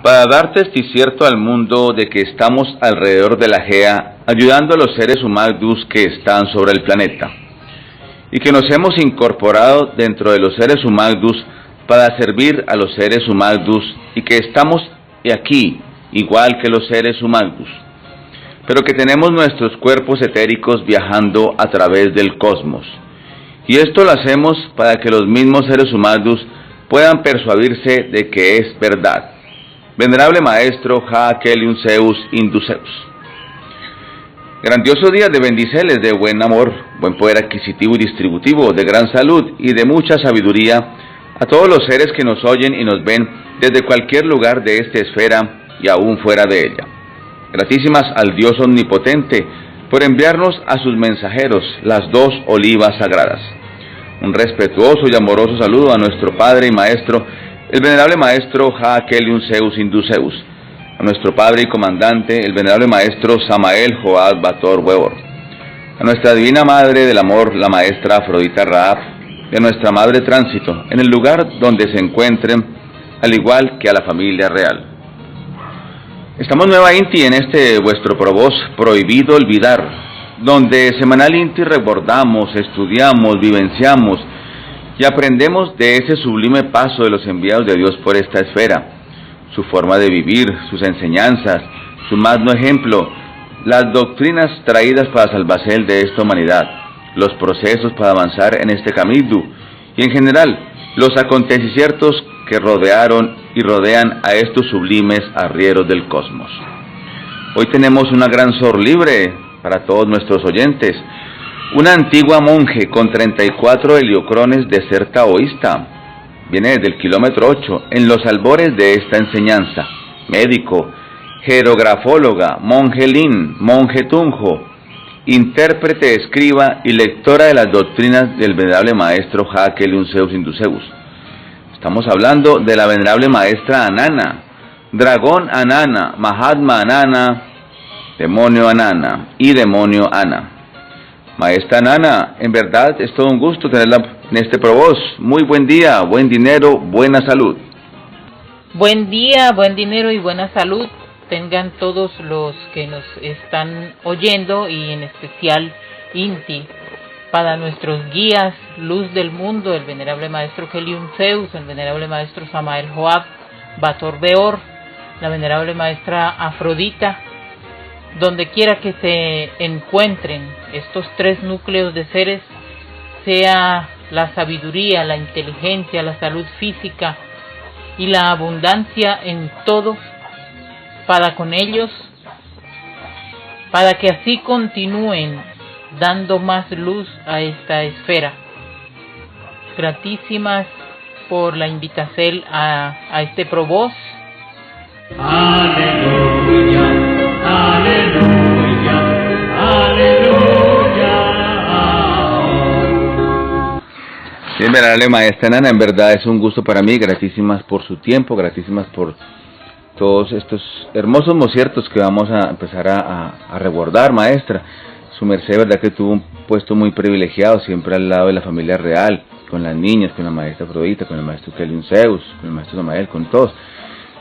para dar testicierto al mundo de que estamos alrededor de la Gea, ayudando a los seres humanos que están sobre el planeta, y que nos hemos incorporado dentro de los seres humanos para servir a los seres humanos, y que estamos aquí, igual que los seres humanos, pero que tenemos nuestros cuerpos etéricos viajando a través del cosmos. Y esto lo hacemos para que los mismos seres humanos puedan persuadirse de que es verdad. Venerable Maestro Haakeliun Zeus Indu Zeus. Grandiosos días de bendiceles, de buen amor, buen poder adquisitivo y distributivo, de gran salud y de mucha sabiduría a todos los seres que nos oyen y nos ven desde cualquier lugar de esta esfera y aún fuera de ella. Gratísimas al Dios Omnipotente por enviarnos a sus mensajeros las dos olivas sagradas. Un respetuoso y amoroso saludo a nuestro Padre y Maestro, el Venerable Maestro Haakeliun Zeus Indu Zeus, a nuestro Padre y Comandante, el Venerable Maestro Samael Joad Bator Weor, a nuestra Divina Madre del Amor, la Maestra Afrodita Raab, y a nuestra Madre Tránsito, en el lugar donde se encuentren, al igual que a la familia real. Estamos nueva Inti en este vuestro provoz prohibido olvidar, donde semanal Inti recordamos, estudiamos, vivenciamos y aprendemos de ese sublime paso de los enviados de Dios por esta esfera, su forma de vivir, sus enseñanzas, su magno ejemplo, las doctrinas traídas para salvación de esta humanidad, los procesos para avanzar en este camino y en general los acontecimientos que rodearon y rodean a estos sublimes arrieros del cosmos. Hoy tenemos una gran sor libre para todos nuestros oyentes, una antigua monje con 34 heliocrones de ser taoísta, viene desde el kilómetro 8, en los albores de esta enseñanza, médico, jerografóloga, monje Lin, monje Tunjo, intérprete, escriba y lectora de las doctrinas del Venerable Maestro Haakeliun Zeus Indu Zeus. Estamos hablando de la Venerable Maestra Anana, Dragón Anana, Mahatma Anana, Demonio Anana y Demonio Ana. Maestra Anana, en verdad es todo un gusto tenerla en este provoz. Muy buen día, buen dinero, buena salud. Buen día, buen dinero y buena salud tengan todos los que nos están oyendo, y en especial Inti, para nuestros guías, luz del mundo, el Venerable Maestro Haakeliun Zeus, el Venerable Maestro Samael Joab Bator Beor, la Venerable Maestra Afrodita, donde quiera que se encuentren estos tres núcleos de seres, sea la sabiduría, la inteligencia, la salud física y la abundancia en todo para con ellos, para que así continúen dando más luz a esta esfera. Gratísimas por la invitación a este provoz. Aleluya, aleluya, aleluya. Bien, Venerable Maestra Anana, en verdad es un gusto para mí, gratísimas por su tiempo, gratísimas por todos estos hermosos mociertos que vamos a empezar a rebordar, Maestra. Su merced, verdad que tuvo un puesto muy privilegiado, siempre al lado de la familia real, con las niñas, con la Maestra Afrodita, con el Maestro Haakeliun Zeus, con el Maestro Samael, con todos.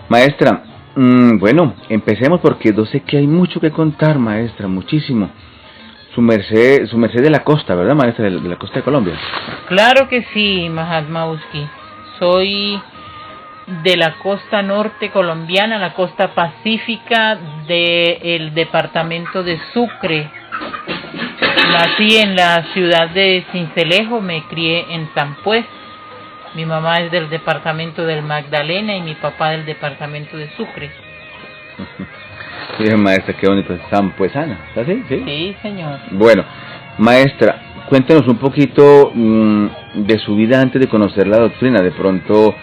Maestra, bueno, empecemos porque yo sé que hay mucho que contar, Maestra, muchísimo. Su merced de la costa, ¿verdad, Maestra? De la costa de Colombia. Claro que sí, Mahatma Uski. Soy de la costa norte colombiana, la costa pacífica del departamento de Sucre. Nací en la ciudad de Sincelejo, me crié en Sampués. Mi mamá es del departamento del Magdalena y mi papá del departamento de Sucre. Bien, Maestra, qué bonito, Sampuesana, ¿está así? ¿Sí? Sí, señor. Bueno, Maestra, cuéntenos un poquito de su vida antes de conocer la doctrina. De pronto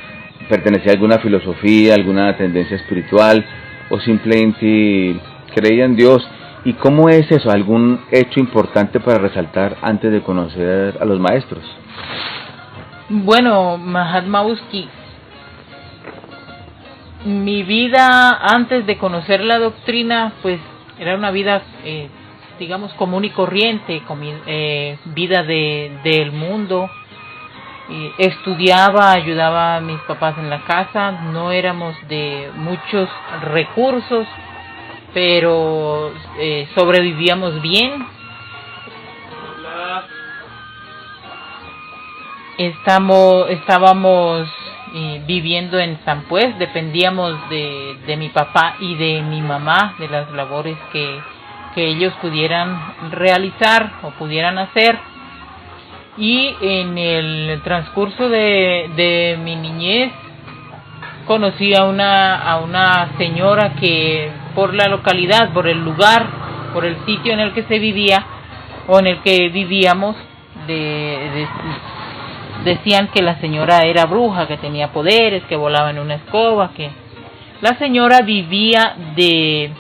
pertenecía a alguna filosofía, alguna tendencia espiritual, o simplemente creía en Dios. ¿Y cómo es eso? ¿Algún hecho importante para resaltar antes de conocer a los maestros? Bueno, Mahatma Uski, mi vida antes de conocer la doctrina, pues era una vida, digamos, común y corriente, vida del mundo, estudiaba, ayudaba a mis papás en la casa. No éramos de muchos recursos, pero sobrevivíamos bien. Estábamos viviendo en San Pues, dependíamos de mi papá y de mi mamá, de las labores que ellos pudieran realizar o pudieran hacer. Y en el transcurso de mi niñez conocí a una señora que por la localidad, por el lugar, por el sitio en el que se vivía o en el que vivíamos, decían que la señora era bruja, que tenía poderes, que volaba en una escoba, que la señora vivía de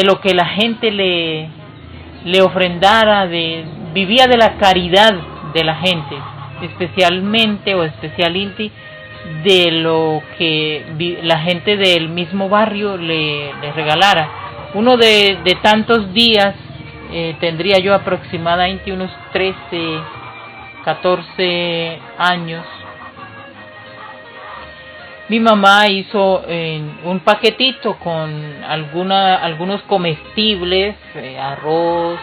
lo que la gente le ofrendara, vivía de la caridad de la gente, especialmente de lo que la gente del mismo barrio le regalara. Uno de tantos días, tendría yo aproximadamente unos 14 años, mi mamá hizo un paquetito con algunos comestibles, arroz,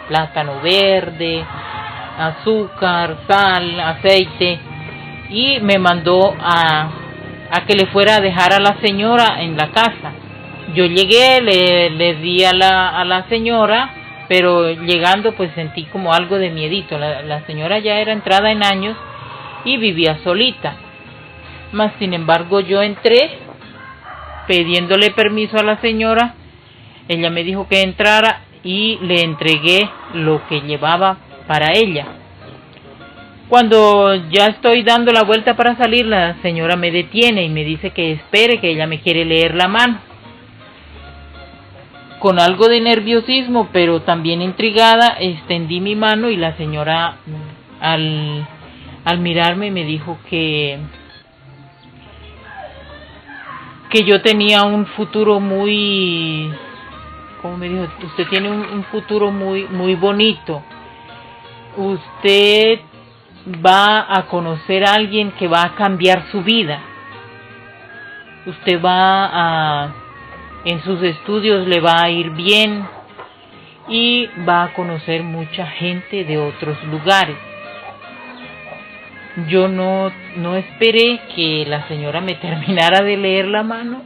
plátano verde, azúcar, sal, aceite, y me mandó a que le fuera a dejar a la señora en la casa. Yo llegué, le di a la señora, pero llegando pues sentí como algo de miedito. La señora ya era entrada en años y vivía solita. Mas sin embargo yo entré pidiéndole permiso a la señora. Ella me dijo que entrara y le entregué lo que llevaba para ella. Cuando ya estoy dando la vuelta para salir, la señora me detiene y me dice que espere, que ella me quiere leer la mano. Con algo de nerviosismo, pero también intrigada, extendí mi mano y la señora al mirarme me dijo que yo tenía un futuro muy, ¿cómo me dijo? Usted tiene un futuro muy bonito. Usted va a conocer a alguien que va a cambiar su vida. Usted en sus estudios le va a ir bien y va a conocer mucha gente de otros lugares. Yo no esperé que la señora me terminara de leer la mano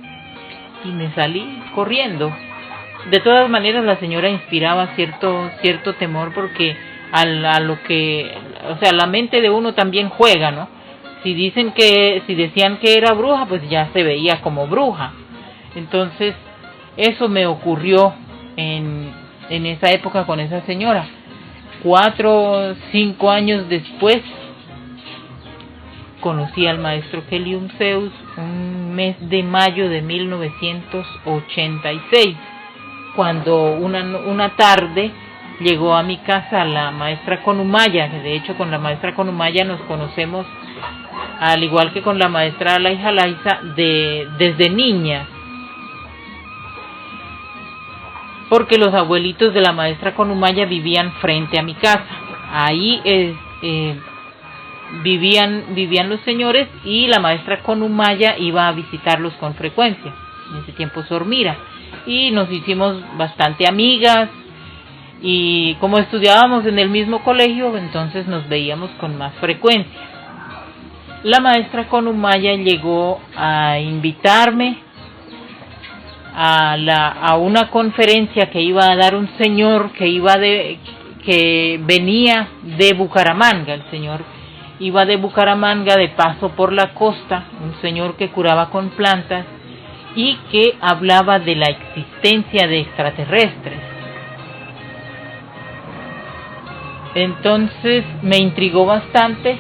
y me salí corriendo. De todas maneras, la señora inspiraba cierto temor, porque a lo que, o sea, la mente de uno también juega, ¿no? Si decían que era bruja, pues ya se veía como bruja. Entonces, eso me ocurrió en esa época con esa señora. 4 o 5 años después, conocí al maestro Helium Zeus un mes de mayo de 1986, cuando una tarde llegó a mi casa la maestra Conumaya. De hecho, con la maestra Conumaya nos conocemos, al igual que con la maestra Laija Laiza, desde niña, porque los abuelitos de la maestra Conumaya vivían frente a mi casa. Ahí vivían los señores, y la maestra Conumaya iba a visitarlos con frecuencia. En ese tiempo Sor Mira, y nos hicimos bastante amigas, y como estudiábamos en el mismo colegio, entonces nos veíamos con más frecuencia. La maestra Conumaya llegó a invitarme a una conferencia que iba a dar un señor que venía de Bucaramanga. El señor iba de Bucaramanga de paso por la costa, un señor que curaba con plantas y que hablaba de la existencia de extraterrestres. Entonces me intrigó bastante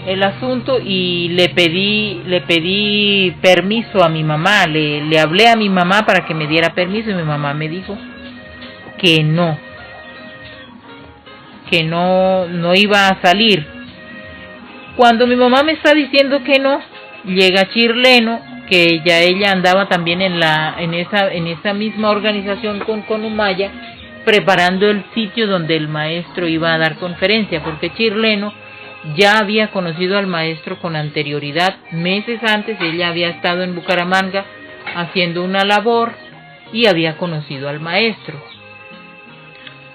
el asunto y le pedí permiso a mi mamá. Le hablé a mi mamá para que me diera permiso, y mi mamá me dijo que no iba a salir. Cuando mi mamá me está diciendo que no, llega Chirleno, que ya ella andaba también en esa misma organización con Conumaya, preparando el sitio donde el maestro iba a dar conferencia, porque Chirleno ya había conocido al maestro con anterioridad. Meses antes ella había estado en Bucaramanga haciendo una labor y había conocido al maestro.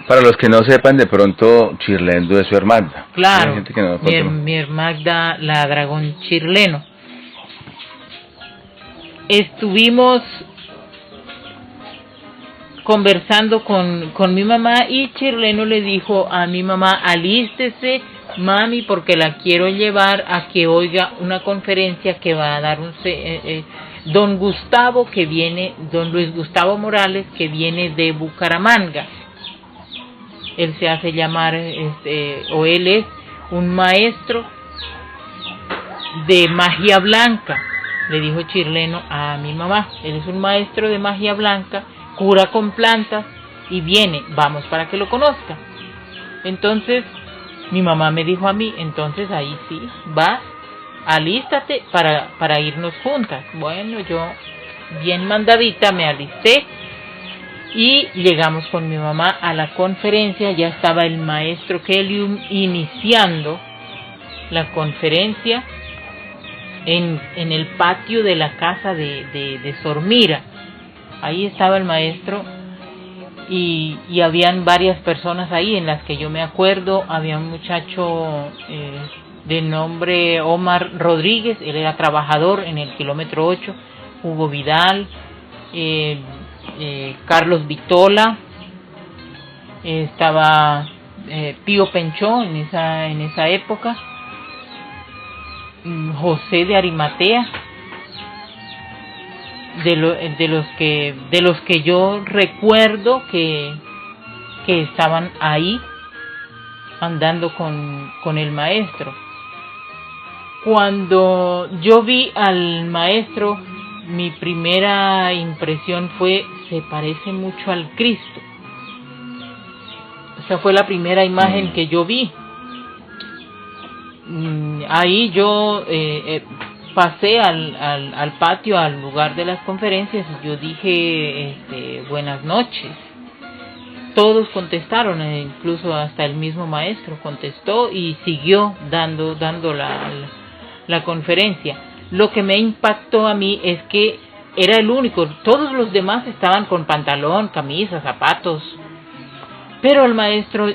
Para los que no sepan, de pronto Chirlendo es su hermana. Claro, Hay gente que no, mi hermana la Dragón Chirleno. Estuvimos conversando con mi mamá y Chirleno le dijo a mi mamá: alístese, mami, porque la quiero llevar a que oiga una conferencia que va a dar don Gustavo, que viene, don Luis Gustavo Morales, que viene de Bucaramanga. Él se hace llamar, o él es un maestro de magia blanca, le dijo Chirleno a mi mamá. Él es un maestro de magia blanca, cura con plantas y viene, vamos para que lo conozca. Entonces mi mamá me dijo a mí: entonces ahí sí, vas, alístate para irnos juntas. Bueno, yo bien mandadita me alisté y llegamos con mi mamá a la conferencia. Ya estaba el maestro Kelium iniciando la conferencia en el patio de la casa de Sor Mira. Ahí estaba el maestro y habían varias personas ahí en las que yo me acuerdo. Había un muchacho de nombre Omar Rodríguez, él era trabajador en el kilómetro 8, Hugo Vidal, Carlos Vitola, estaba Pío Penchó en esa época, José de Arimatea, de los que yo recuerdo que estaban ahí andando con el maestro. Cuando yo vi al maestro, mi primera impresión fue: se parece mucho al Cristo. Esa fue la primera imagen que yo vi. Ahí yo pasé al patio, al lugar de las conferencias, y yo dije: buenas noches. Todos contestaron, incluso hasta el mismo maestro contestó y siguió dando la conferencia. Lo que me impactó a mí es que era el único, todos los demás estaban con pantalón, camisa, zapatos, pero el maestro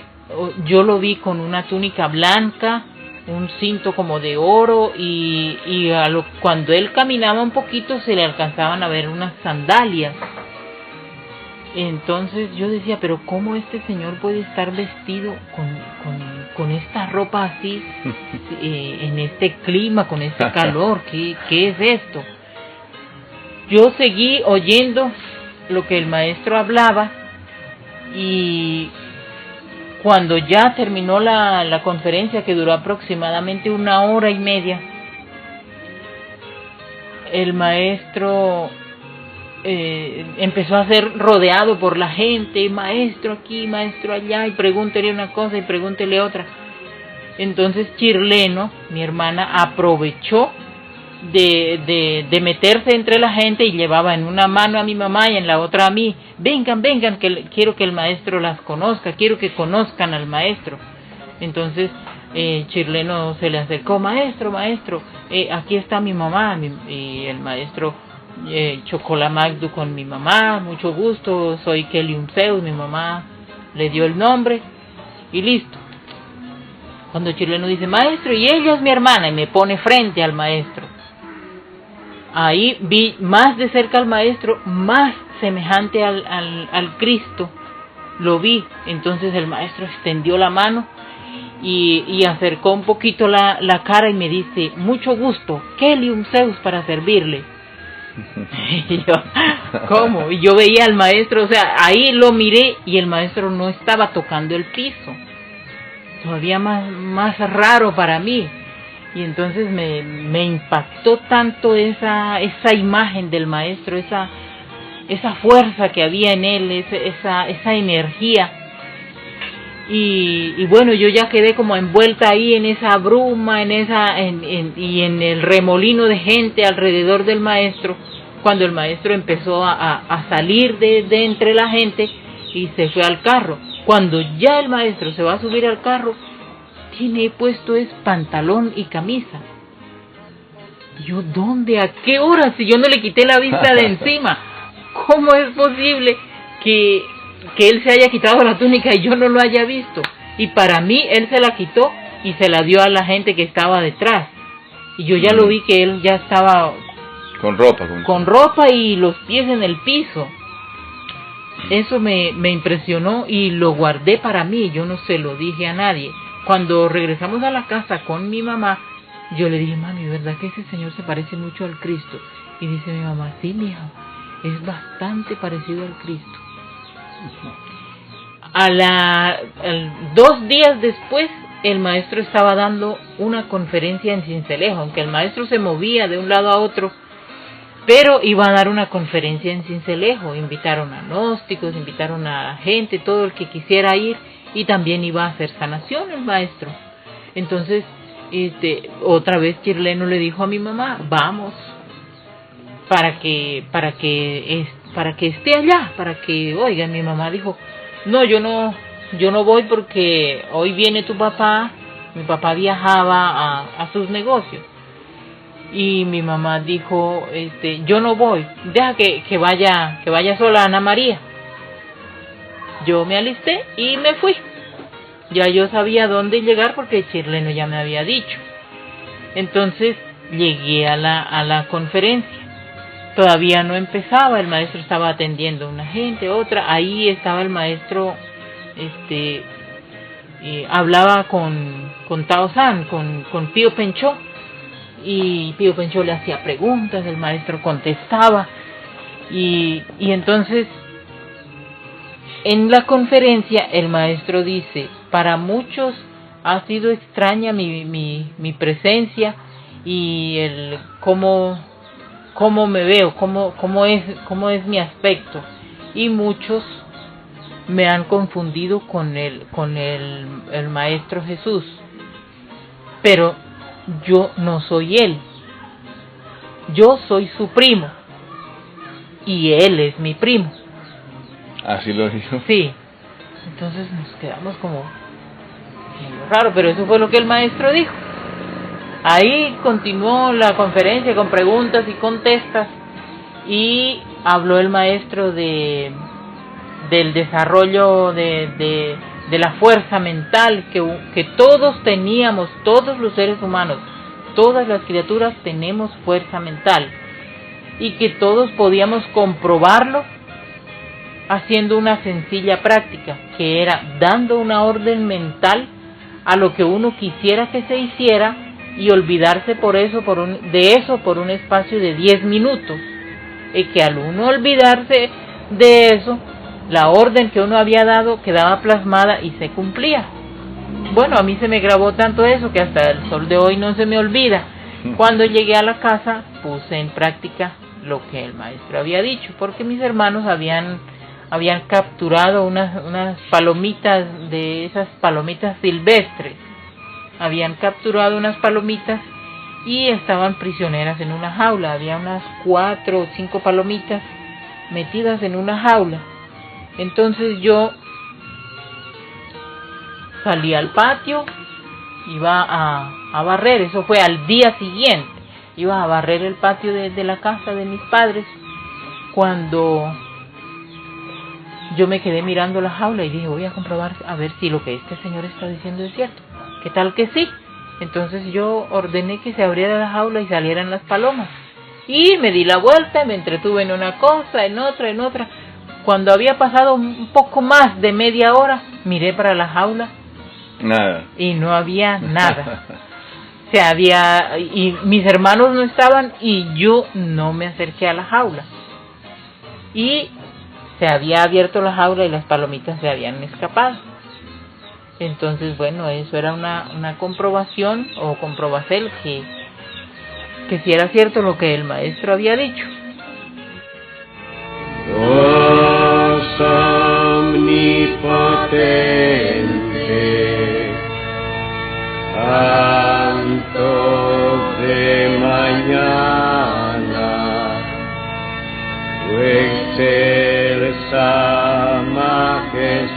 yo lo vi con una túnica blanca, un cinto como de oro, y cuando él caminaba un poquito se le alcanzaban a ver unas sandalias. Entonces yo decía: pero ¿cómo este señor puede estar vestido con esta ropa así, en este clima, con este calor? ¿Qué es esto? Yo seguí oyendo lo que el maestro hablaba, y cuando ya terminó la conferencia, que duró aproximadamente 1 hora y media, el maestro empezó a ser rodeado por la gente: maestro aquí, maestro allá, y pregúntele una cosa y pregúntele otra. Entonces Chirleno, mi hermana, aprovechó de meterse entre la gente y llevaba en una mano a mi mamá y en la otra a mí: vengan, que quiero que el maestro las conozca, quiero que conozcan al maestro. Entonces Chirleno se le acercó: maestro, aquí está mi mamá. Y el maestro chocó la Magdu con mi mamá: mucho gusto, soy Kelium Zeus. Mi mamá le dio el nombre y listo. Cuando Chirleno dice: maestro, y ella es mi hermana, y me pone frente al maestro, ahí vi más de cerca al maestro, más semejante al Cristo, lo vi. Entonces el maestro extendió la mano y acercó un poquito la cara y me dice: mucho gusto, Kelium Zeus para servirle. Y yo: ¿cómo? Y yo veía al maestro, o sea, ahí lo miré y el maestro no estaba tocando el piso. Todavía más raro para mí. Y entonces me impactó tanto esa imagen del maestro, esa fuerza que había en él, esa energía. Y bueno, yo ya quedé como envuelta ahí en esa bruma, y en el remolino de gente alrededor del maestro, cuando el maestro empezó a salir de entre la gente y se fue al carro. Cuando ya el maestro se va a subir al carro, tiene puesto es pantalón y camisa. Y yo, ¿dónde? ¿A qué hora? Si yo no le quité la vista de encima. ¿Cómo es posible que él se haya quitado la túnica y yo no lo haya visto? Y para mí, él se la quitó y se la dio a la gente que estaba detrás. Y yo ya lo vi que él ya estaba con ropa y los pies en el piso. Eso me impresionó y lo guardé para mí, yo no se lo dije a nadie. Cuando regresamos a la casa con mi mamá, yo le dije, mami, ¿verdad que ese señor se parece mucho al Cristo? Y dice mi mamá, sí, mija, es bastante parecido al Cristo. 2 días después, el maestro estaba dando una conferencia en Sincelejo, aunque el maestro se movía de un lado a otro, pero iba a dar una conferencia en Sincelejo. Invitaron a gnósticos, invitaron a gente, todo el que quisiera ir, y también iba a hacer sanación el maestro. Entonces, otra vez Chirleno le dijo a mi mamá, vamos, para que esté allá, para que, oiga, mi mamá dijo, no, yo no voy porque hoy viene tu papá. Mi papá viajaba a sus negocios. Y mi mamá dijo, yo no voy, deja que vaya sola Ana María. Yo me alisté y me fui. Ya yo sabía dónde llegar porque Chirleno ya me había dicho. Entonces llegué a la conferencia. Todavía no empezaba, el maestro estaba atendiendo a una gente, otra. Ahí estaba el maestro, hablaba con Tao San, con Pío Penchó. Y Pío Penchó le hacía preguntas, el maestro contestaba. Y entonces, en la conferencia, el maestro dice, para muchos ha sido extraña mi presencia y el cómo me veo, cómo es mi aspecto. Y muchos me han confundido con el Maestro Jesús. Pero yo no soy él. Yo soy su primo. Y él es mi primo. Así lo dijo. Sí. Entonces nos quedamos como raro, pero eso fue lo que el maestro dijo. Ahí continuó la conferencia con preguntas y contestas, y habló el maestro del desarrollo de la fuerza mental que todos teníamos, todos los seres humanos, todas las criaturas tenemos fuerza mental, y que todos podíamos comprobarlo haciendo una sencilla práctica, que era dando una orden mental a lo que uno quisiera que se hiciera y olvidarse de eso por un espacio de 10 minutos. Y que al uno olvidarse de eso, la orden que uno había dado quedaba plasmada y se cumplía. Bueno, a mí se me grabó tanto eso que hasta el sol de hoy no se me olvida. Cuando llegué a la casa puse en práctica lo que el maestro había dicho, porque mis hermanos habían capturado unas palomitas, de esas palomitas silvestres. Habían capturado unas palomitas y estaban prisioneras en una jaula. Había unas 4 o 5 palomitas metidas en una jaula. Entonces yo salí al patio, iba a barrer, eso fue al día siguiente, iba a barrer el patio de la casa de mis padres, cuando yo me quedé mirando la jaula y dije, voy a comprobar a ver si lo que este señor está diciendo es cierto. ¿Qué tal que sí? Entonces yo ordené que se abriera la jaula y salieran las palomas. Y me di la vuelta, me entretuve en una cosa, en otra. Cuando había pasado un poco más de media hora, miré para la jaula. Nada. Y no había nada. Y mis hermanos no estaban y yo no me acerqué a la jaula. Y se había abierto la jaula y las palomitas se habían escapado. Entonces, bueno, eso era una comprobación o comprobacel que sí era cierto lo que el maestro había dicho. Dios omnipotente, Santo de mañana, tu excelsa majestad.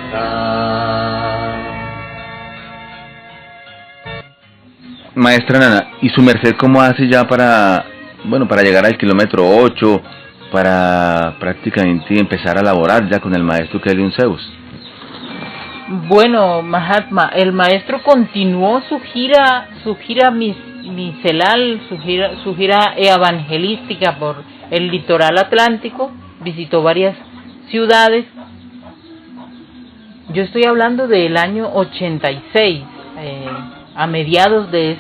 maestra Nana, ¿y su merced cómo hace ya para, bueno, para llegar al kilómetro 8, para prácticamente empezar a laborar ya con el maestro Kelly Zeus? Bueno, Mahatma, el maestro continuó su gira micelal, su gira evangelística por el litoral atlántico, visitó varias ciudades. Yo estoy hablando del año 86, a mediados de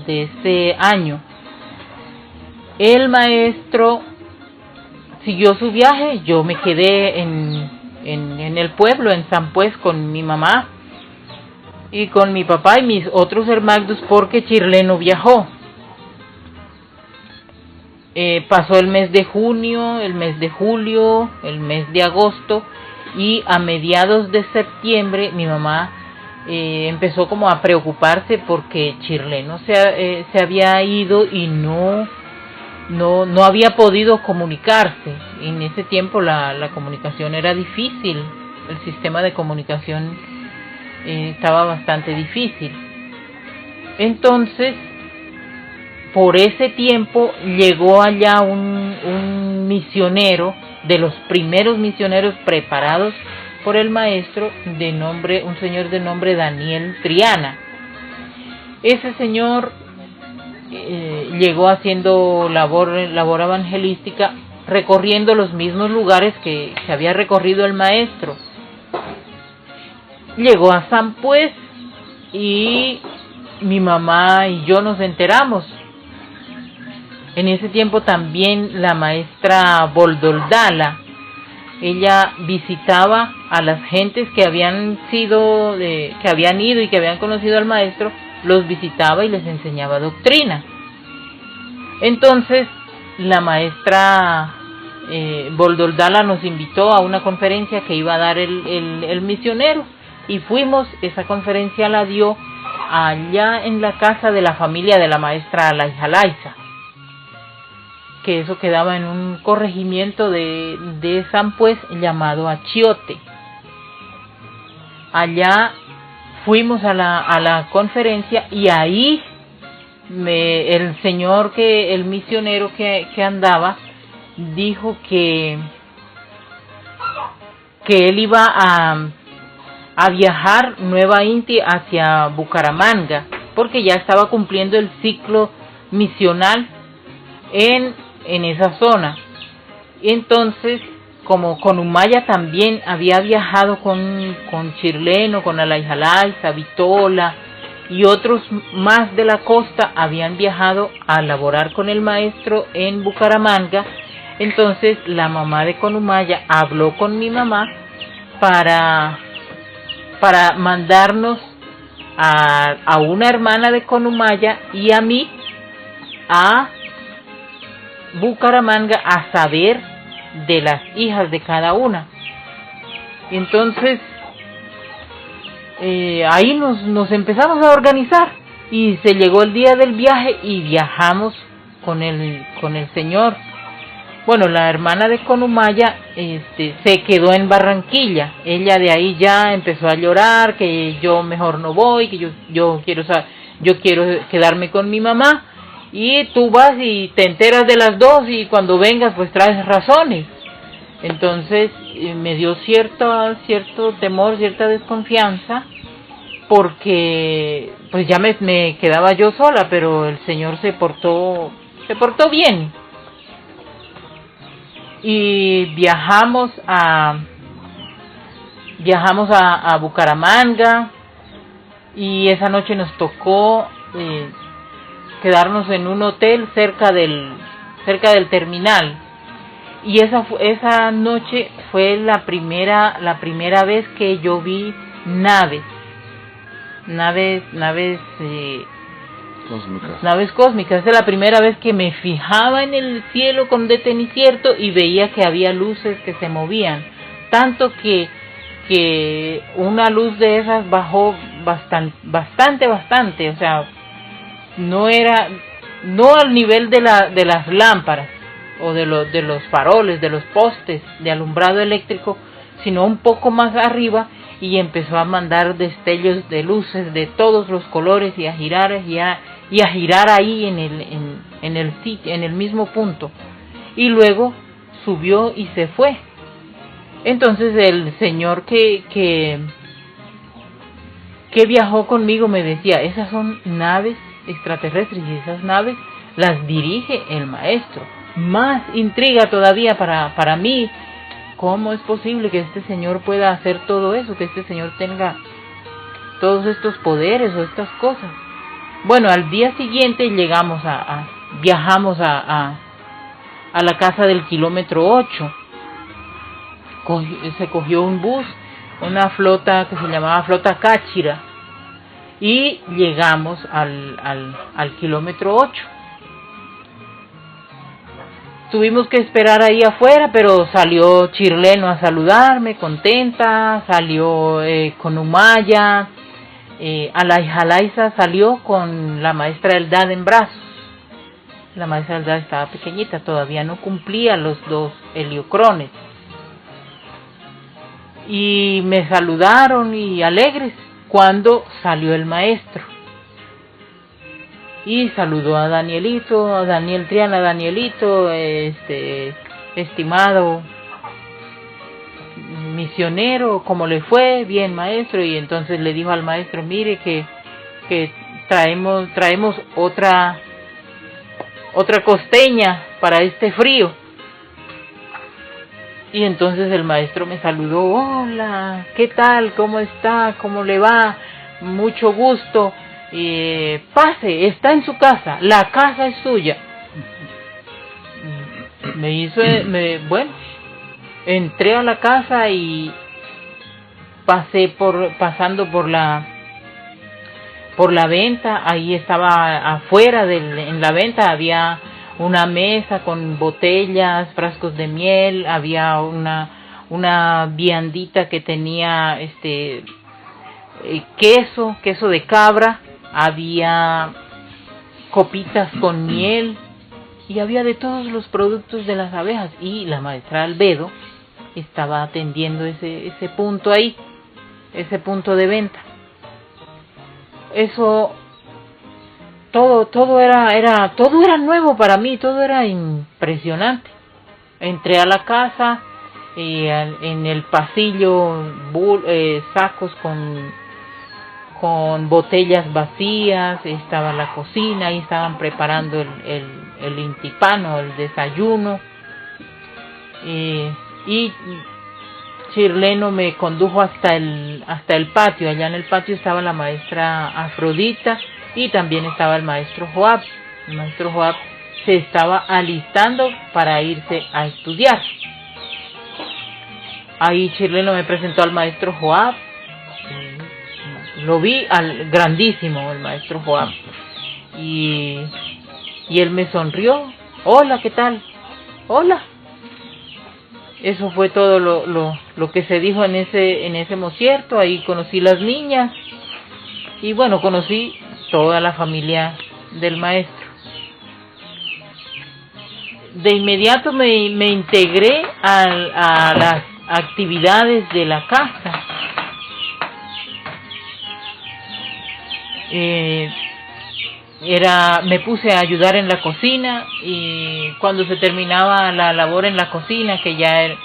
ese año. El maestro siguió su viaje, yo me quedé en el pueblo, en San Pues, con mi mamá y con mi papá y mis otros hermanos, porque Chirleno viajó. Pasó el mes de junio, el mes de julio, el mes de agosto, y a mediados de septiembre mi mamá empezó como a preocuparse porque Chirleno se había ido y no había podido comunicarse. En ese tiempo la comunicación era difícil, el sistema de comunicación estaba bastante difícil. Entonces, por ese tiempo llegó allá un misionero, de los primeros misioneros preparados por el maestro, un señor de nombre Daniel Triana. Ese señor llegó haciendo labor evangelística, recorriendo los mismos lugares que había recorrido el maestro. Llegó a San Pues y mi mamá y yo nos enteramos. En ese tiempo también la maestra Boldoldala, ella visitaba a las gentes que habían ido y que habían conocido al maestro, los visitaba y les enseñaba doctrina. Entonces la maestra Boldoldala nos invitó a una conferencia que iba a dar el misionero, y fuimos. Esa conferencia la dio allá en la casa de la familia de la maestra Alaija, que eso quedaba en un corregimiento de San Pues llamado Achiote. Allá fuimos a la conferencia, y ahí el misionero que andaba dijo que él iba a viajar Nueva Inti hacia Bucaramanga, porque ya estaba cumpliendo el ciclo misional en esa zona. Y entonces, como Conumaya también había viajado con Chirleno, con Alaija, Vitola y otros más de la costa, habían viajado a laborar con el maestro en Bucaramanga. Entonces la mamá de Conumaya habló con mi mamá para mandarnos a una hermana de Conumaya y a mí a Bucaramanga a saber de las hijas de cada una. Entonces ahí nos empezamos a organizar, y se llegó el día del viaje y viajamos con el señor. Bueno, la hermana de Conumaya se quedó en Barranquilla. Ella de ahí ya empezó a llorar, que yo mejor no voy, que yo quiero quedarme con mi mamá, y tú vas y te enteras de las dos, y cuando vengas pues traes razones. Entonces me dio cierto temor, cierta desconfianza, porque pues ya me quedaba yo sola, pero el señor se portó bien. Y viajamos a Bucaramanga, y esa noche nos tocó quedarnos en un hotel cerca del terminal. Y esa noche fue la primera vez que yo vi naves cósmicas. Es la primera vez que me fijaba en el cielo con detenicierto y veía que había luces que se movían, tanto que una luz de esas bajó bastante, o sea, no al nivel de las lámparas o de los faroles, de los postes de alumbrado eléctrico, sino un poco más arriba, y empezó a mandar destellos de luces de todos los colores y a girar y a girar ahí en el sitio, en el mismo punto, y luego subió y se fue. Entonces el señor que viajó conmigo me decía, esas son naves extraterrestres y esas naves las dirige el maestro. Más intriga todavía para mí, ¿cómo es posible que este señor pueda hacer todo eso, que este señor tenga todos estos poderes o estas cosas? Bueno, al día siguiente viajamos a la casa del kilómetro 8. Se cogió un bus, una flota que se llamaba Flota Cáchira, y llegamos al kilómetro 8. Tuvimos que esperar ahí afuera, pero salió Chirleno a saludarme, contenta, salió con Umaya, Alaisa salió con la maestra Eldad en brazos. La maestra Eldad estaba pequeñita, todavía no cumplía los 2 heliocrones. Y me saludaron y alegres cuando salió el maestro. Y saludó a Danielito, a Daniel Triana, Danielito, estimado misionero, ¿cómo le fue? Bien, maestro. Y entonces le dijo al maestro, mire que traemos otra costeña para este frío. Y entonces el maestro me saludó, hola, ¿qué tal? ¿Cómo está? ¿Cómo le va? Mucho gusto. Pase, está en su casa, la casa es suya. Bueno, entré a la casa y pasando por la venta, ahí estaba afuera en la venta había una mesa con botellas, frascos de miel, había una viandita que tenía queso de cabra, había copitas con miel y había de todos los productos de las abejas, y la maestra Albedo estaba atendiendo ese punto ahí, ese punto de venta. Eso todo era nuevo para mí, todo era impresionante. Entré a la casa y en el pasillo sacos con botellas vacías, estaba la cocina y estaban preparando el intipano, el desayuno, y Chirleno me condujo hasta el patio. Allá en el patio estaba la maestra Afrodita y también estaba el maestro Joab. El maestro Joab se estaba alistando para irse a estudiar. Ahí Chirleno me presentó al maestro Joab. Lo vi grandísimo, el maestro Joab. Y él me sonrió. Hola, ¿qué tal? Hola. Eso fue todo lo que se dijo en ese mocierto. Ahí conocí las niñas. Y bueno, conocí toda la familia del maestro. De inmediato me integré a las actividades de la casa. Me puse a ayudar en la cocina, y cuando se terminaba la labor en la cocina, que ya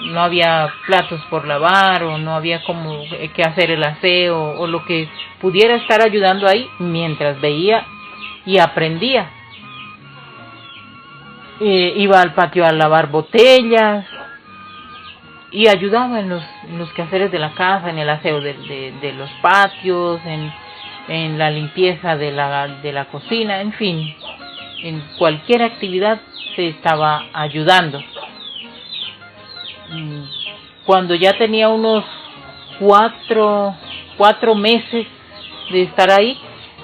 no había platos por lavar o no había como que hacer el aseo o lo que pudiera estar ayudando ahí, mientras veía y aprendía, iba al patio a lavar botellas y ayudaba en los quehaceres de la casa, en el aseo de los patios, en la limpieza de la cocina, en fin, en cualquier actividad se estaba ayudando. Cuando ya tenía unos 4 meses de estar ahí,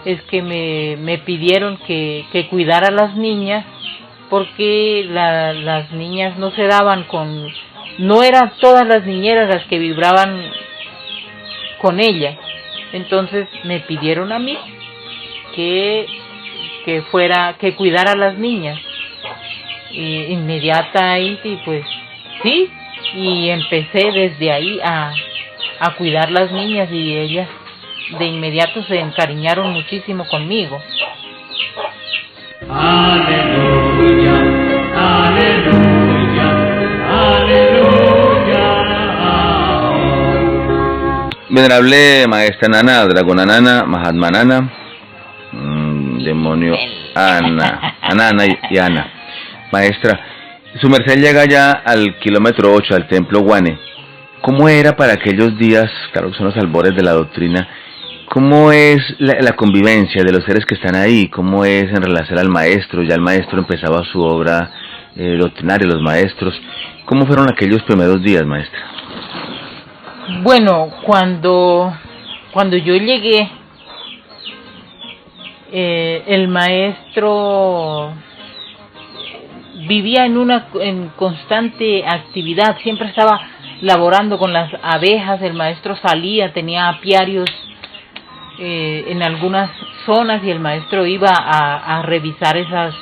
es que me pidieron que cuidara a las niñas, porque las niñas no se daban no eran todas las niñeras las que vibraban con ella. Entonces me pidieron a mí que cuidara a las niñas. Inmediatamente, pues sí, y empecé desde ahí a cuidar las niñas, y ellas de inmediato se encariñaron muchísimo conmigo. Aleluya, aleluya, aleluya. Venerable Maestra Nana, Dragona Nana, Mahatma Nana, demonio Anana y Ana. Maestra, su merced llega ya al kilómetro 8, al templo Guane. ¿Cómo era para aquellos días, claro que son los albores de la doctrina, cómo es la convivencia de los seres que están ahí? ¿Cómo es en relación al maestro? Ya el maestro empezaba su obra doctrinaria, los maestros. ¿Cómo fueron aquellos primeros días, maestra? Bueno, cuando yo llegué, el maestro vivía en constante actividad, siempre estaba laborando con las abejas. El maestro salía, tenía apiarios en algunas zonas y el maestro iba a revisar esas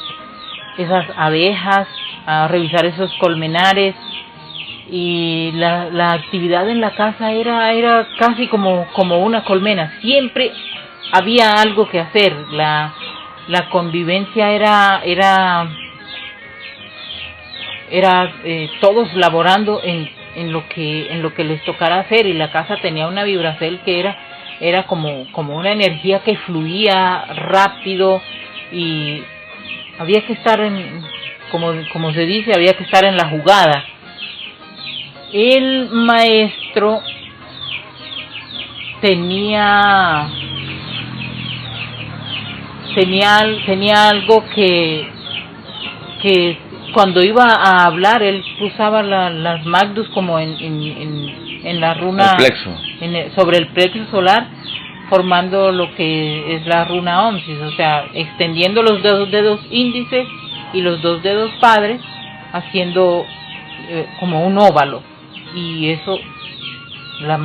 abejas, a revisar esos colmenares, y la actividad en la casa era casi como una colmena. Siempre había algo que hacer. La convivencia era todos laborando en lo que les tocara hacer, y la casa tenía una vibracel que era como una energía que fluía rápido, y había que estar como se dice, había que estar en la jugada. El maestro tenía algo que cuando iba a hablar, él usaba las magdus como en la runa, el plexo. Sobre el plexo solar, formando lo que es la runa Omsis, o sea, extendiendo los dos dedos índices y los dos dedos padres, haciendo como un óvalo, y eso, las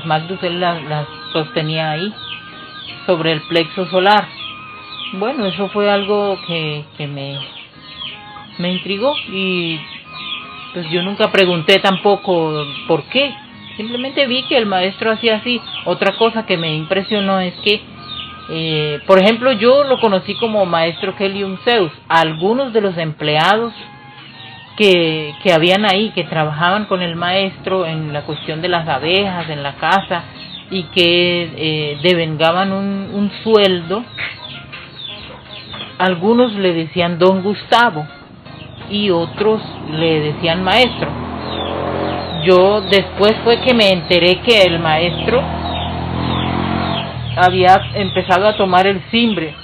magdus él las sostenía ahí, sobre el plexo solar. Bueno, eso fue algo que me intrigó, y pues yo nunca pregunté tampoco por qué, simplemente vi que el maestro hacía así. Otra cosa que me impresionó es que, por ejemplo, yo lo conocí como maestro Helium Zeus. Algunos de los empleados que habían ahí, que trabajaban con el maestro en la cuestión de las abejas en la casa, y que devengaban un sueldo, algunos le decían don Gustavo y otros le decían maestro. Yo después fue que me enteré que el maestro había empezado a tomar el simbre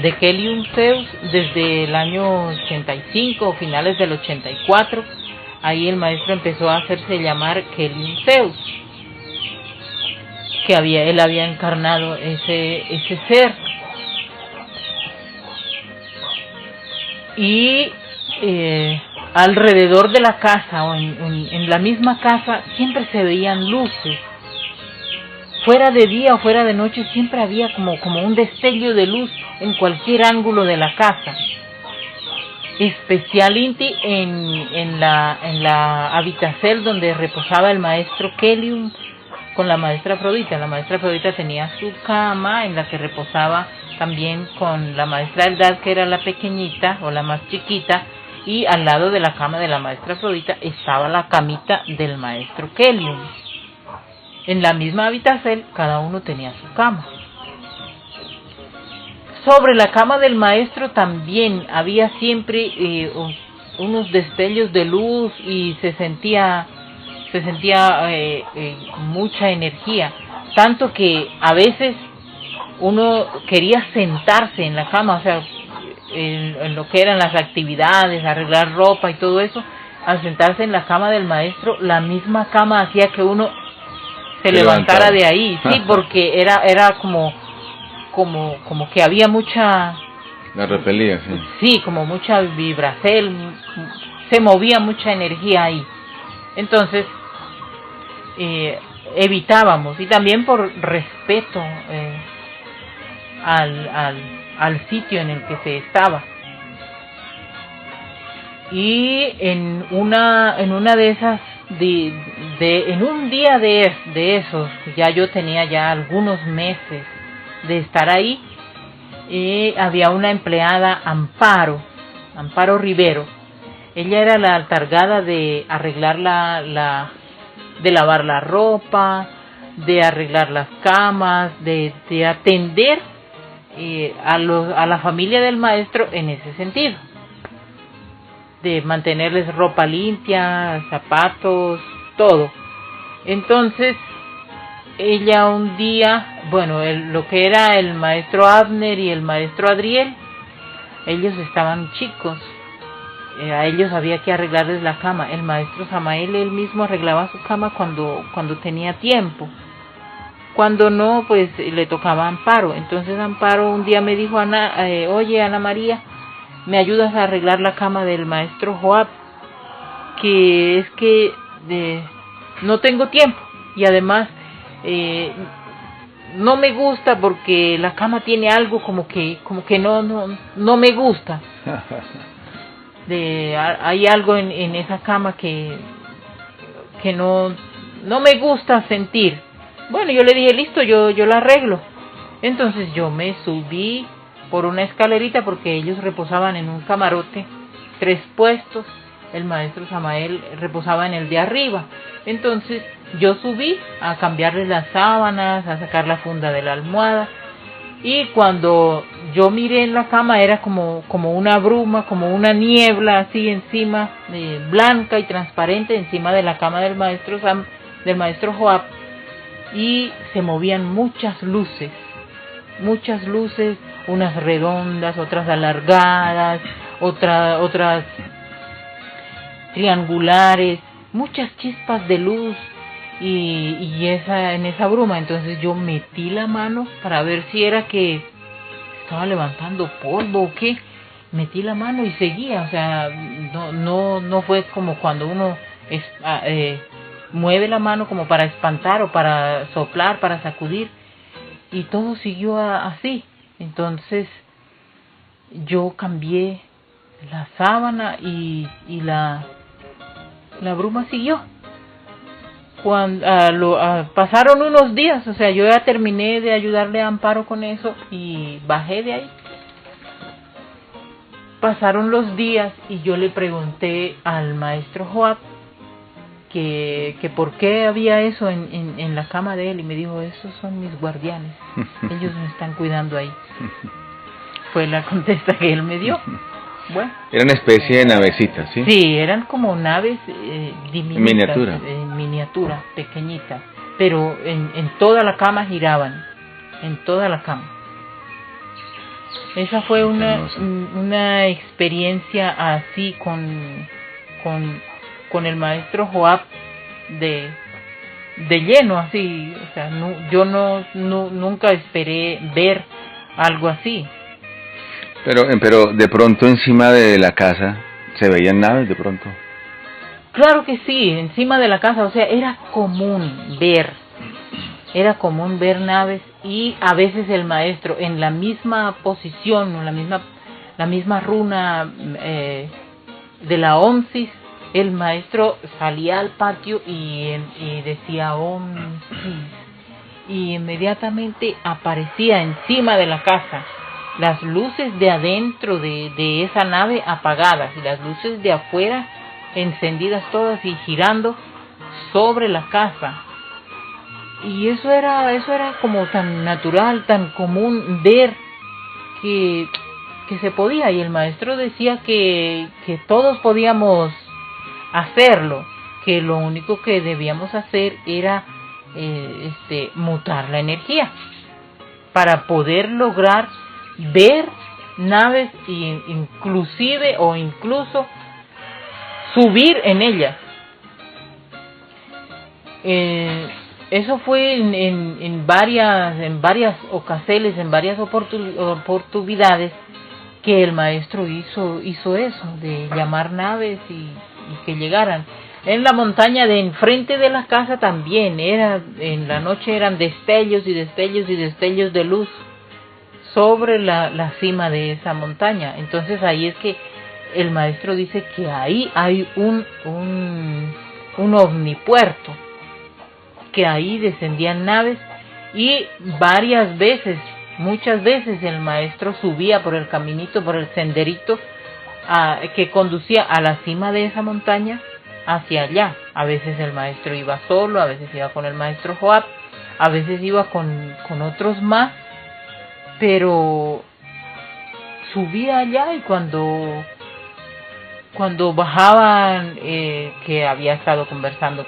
de Helium Zeus desde el año 85 o finales del 84. Ahí el maestro empezó a hacerse llamar Helium Zeus, que él había encarnado ese ser. Y alrededor de la casa, o en la misma casa, siempre se veían luces. Fuera de día o fuera de noche siempre había como un destello de luz en cualquier ángulo de la casa. Especial Inti en la habitación donde reposaba el maestro Helium con la maestra Afrodita. La maestra Afrodita tenía su cama en la que reposaba también con la maestra Eldad, que era la pequeñita o la más chiquita, y al lado de la cama de la maestra Afrodita estaba la camita del maestro Helium. En la misma habitación cada uno tenía su cama. Sobre la cama del maestro también había siempre unos destellos de luz, y se sentía mucha energía, tanto que a veces uno quería sentarse en la cama, o sea, en lo que eran las actividades, arreglar ropa y todo eso. Al sentarse en la cama del maestro, la misma cama hacía que uno se levantara de ahí, sí, porque era como que había mucha... La repelía, sí. Sí, como mucha vibracel, se movía mucha energía ahí. Entonces, evitábamos, y también por respeto al sitio en el que se estaba. Y en una de en un día de esos, ya yo tenía ya algunos meses de estar ahí, había una empleada, Amparo Rivero. Ella era la encargada de arreglar de lavar la ropa, de arreglar las camas, de atender a la familia del maestro en ese sentido, de mantenerles ropa limpia, zapatos, todo. Entonces ella un día, bueno, lo que era el maestro Abner y el maestro Adriel, ellos estaban chicos, a ellos había que arreglarles la cama. El maestro Samael él mismo arreglaba su cama cuando tenía tiempo. Cuando no, pues le tocaba a Amparo. Entonces Amparo un día me dijo, oye Ana María, ¿me ayudas a arreglar la cama del maestro Joab? Que es que no tengo tiempo, y además no me gusta porque la cama tiene algo como que no me gusta. Hay algo en esa cama que no me gusta sentir. Bueno, yo le dije, listo, yo la arreglo. Entonces yo me subí por una escalerita porque ellos reposaban en un camarote, 3 puestos. El maestro Samael reposaba en el de arriba. Entonces yo subí a cambiarles las sábanas, a sacar la funda de la almohada. Y cuando yo miré en la cama era como una bruma, como una niebla así encima, blanca y transparente encima de la cama del maestro Joab. Y se movían muchas luces, unas redondas, otras alargadas, otras triangulares, muchas chispas de luz y en esa bruma. Entonces yo metí la mano para ver si era que estaba levantando polvo o qué. Metí la mano y seguía, o sea, no fue como cuando uno mueve la mano como para espantar o para soplar, para sacudir, y todo siguió así. Entonces yo cambié la sábana y la bruma siguió. Pasaron unos días, o sea, yo ya terminé de ayudarle a Amparo con eso y bajé de ahí. Pasaron los días y yo le pregunté al maestro Joab que por qué había eso en la cama de él, y me dijo, esos son mis guardianes, ellos me están cuidando ahí. Fue la contesta que él me dio. Bueno, era una especie de navecitas, ¿sí? Sí, eran como naves diminutas, miniatura, pequeñitas, pero en toda la cama giraban, en toda la cama. Esa fue una experiencia así con el maestro Joab de lleno, así, o sea, yo nunca esperé ver algo así. Pero de pronto encima de la casa se veían naves de pronto. Claro que sí, encima de la casa, o sea, era común ver naves, y a veces el maestro en la misma posición, o la misma runa de la OMSIS, el maestro salía al patio y decía OMSIS, y inmediatamente aparecía encima de la casa las luces de adentro de esa nave apagadas y las luces de afuera encendidas todas y girando sobre la casa. Y eso era como tan natural, tan común ver que se podía, y el maestro decía que todos podíamos hacerlo, que lo único que debíamos hacer era mutar la energía para poder lograr ver naves incluso subir en ellas. Eso fue en varias ocasiones, en varias oportunidades que el maestro hizo eso, de llamar naves y que llegaran. En la montaña de enfrente de la casa también en la noche eran destellos y destellos y destellos de luz sobre la cima de esa montaña. Entonces ahí es que el maestro dice que ahí hay un omnipuerto. que ahí descendían naves y muchas veces el maestro subía por el caminito, por el senderito que conducía a la cima de esa montaña hacia allá. A veces el maestro iba solo, a veces iba con el maestro Joab, a veces iba con otros más, pero subía allá y cuando bajaban, que había estado conversando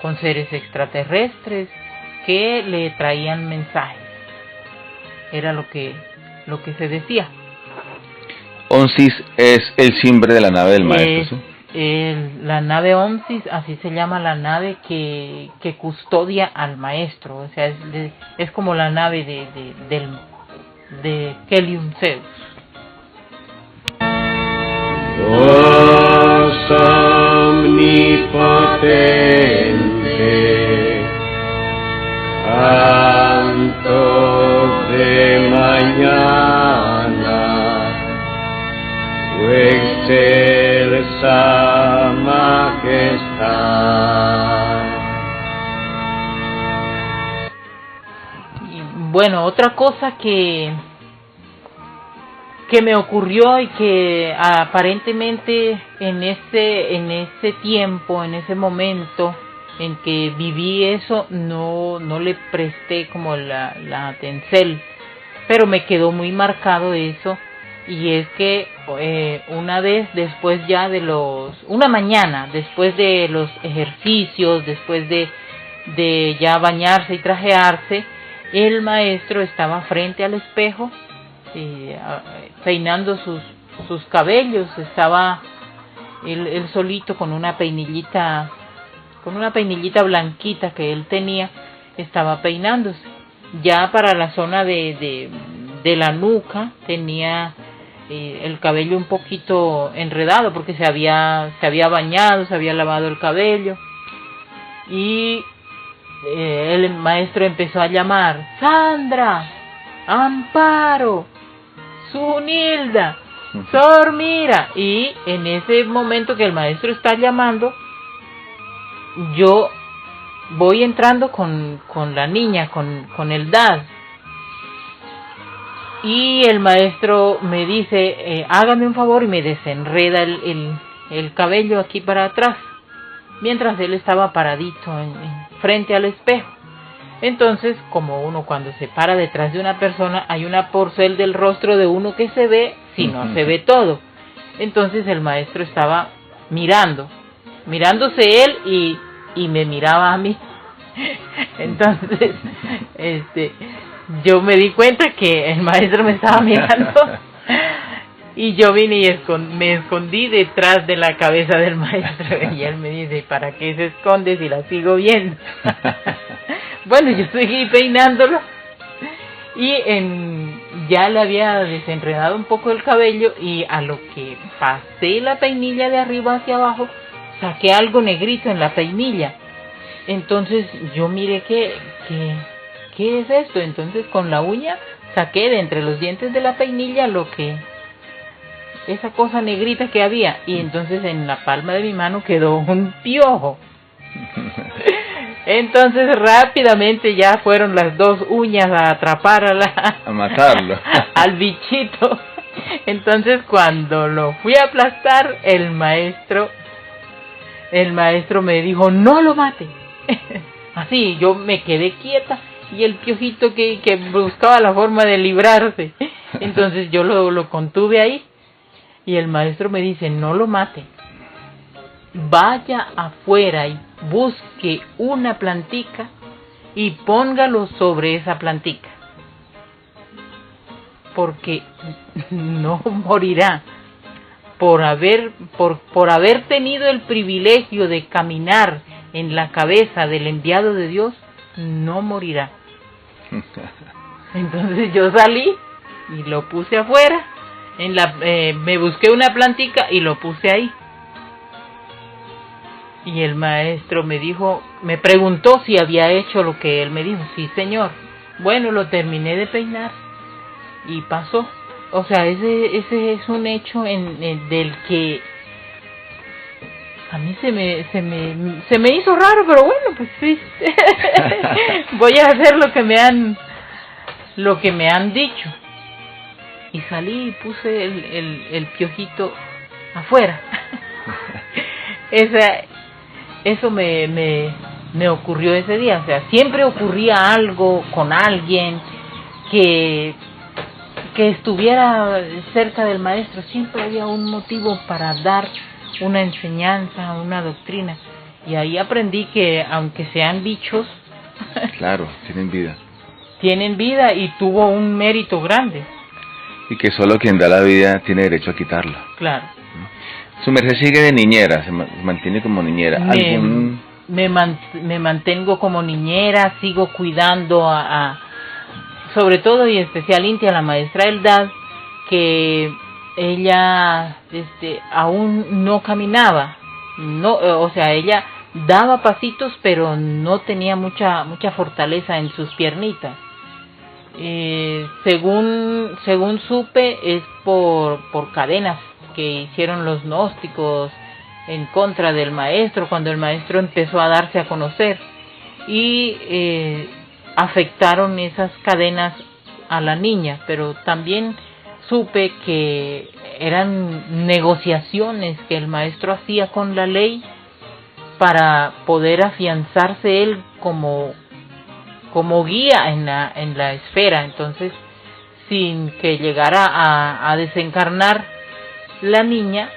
con seres extraterrestres que le traían mensajes. Era lo que se decía. Onsis es el simbre de la nave del maestro, ¿sí? La nave Onsis, así se llama la nave que custodia al maestro. O sea, es como la nave de Kelium Zeus. Dios omnipotente, Santo de mañana, tu excelsa majestad. Y bueno, otra cosa que me ocurrió y que aparentemente en ese tiempo, en ese momento en que viví eso, no le presté como la atención, pero me quedó muy marcado eso. Y es que una vez después ya una mañana después de los ejercicios, después de ya bañarse y trajearse, el maestro estaba frente al espejo, peinando sus cabellos. Estaba él solito con una peinillita blanquita que él tenía, estaba peinándose. Ya para la zona de la nuca tenía el cabello un poquito enredado porque se había bañado, se había lavado el cabello, y el maestro empezó a llamar: Sandra, Amparo, Sunilda, Sor Mira. Y en ese momento que el maestro está llamando, yo voy entrando con la niña, con el dad, y el maestro me dice: hágame un favor, y me desenreda el cabello aquí para atrás, mientras él estaba paradito frente al espejo. Entonces, como uno cuando se para detrás de una persona, hay una porción del rostro de uno que se ve, si no se ve todo. Entonces el maestro estaba mirándose él y me miraba a mí. Entonces, yo me di cuenta que el maestro me estaba mirando y yo vine y me escondí detrás de la cabeza del maestro, y él me dice: ¿para qué se esconde si la sigo viendo? Bueno, yo seguí peinándolo y ya le había desenredado un poco el cabello, y a lo que pasé la peinilla de arriba hacia abajo, saqué algo negrito en la peinilla. Entonces yo miré ¿qué es esto? Entonces con la uña saqué de entre los dientes de la peinilla esa cosa negrita que había, y entonces en la palma de mi mano quedó un piojo. Entonces rápidamente ya fueron las 2 uñas a atrapar a matarlo al bichito. Entonces cuando lo fui a aplastar, el maestro me dijo: no lo mate. Así yo me quedé quieta, y el piojito que buscaba la forma de librarse, entonces yo lo contuve ahí, y el maestro me dice: no lo mate, vaya afuera y busque una plantica y póngalo sobre esa plantica, porque no morirá. Por haber tenido el privilegio de caminar en la cabeza del enviado de Dios, no morirá. Entonces yo salí y lo puse afuera, me busqué una plantica y lo puse ahí. Y el maestro me preguntó si había hecho lo que él me dijo. Sí, señor. Bueno, lo terminé de peinar y pasó. O sea, ese es un hecho del que A mí se me hizo raro, pero bueno, pues sí. Voy a hacer lo que me han dicho. Y salí y puse el piojito afuera. Eso me ocurrió ese día. O sea, siempre ocurría algo con alguien que estuviera cerca del maestro. Siempre había un motivo para dar una enseñanza, una doctrina. Y ahí aprendí que aunque sean bichos, Claro, tienen vida. tienen vida y tuvo un mérito grande. Y que solo quien da la vida tiene derecho a quitarla. Claro. Su merced sigue de niñera, se mantiene como niñera. Me mantengo como niñera, sigo cuidando sobre todo y especial Inti, a la maestra Eldad, que ella aún no caminaba, o sea, ella daba pasitos, pero no tenía mucha fortaleza en sus piernitas. Según supe, es por cadenas que hicieron los gnósticos en contra del maestro cuando el maestro empezó a darse a conocer, y afectaron esas cadenas a la niña. Pero también supe que eran negociaciones que el maestro hacía con la ley para poder afianzarse él como guía en la esfera. Entonces, sin que llegara a desencarnar la niña,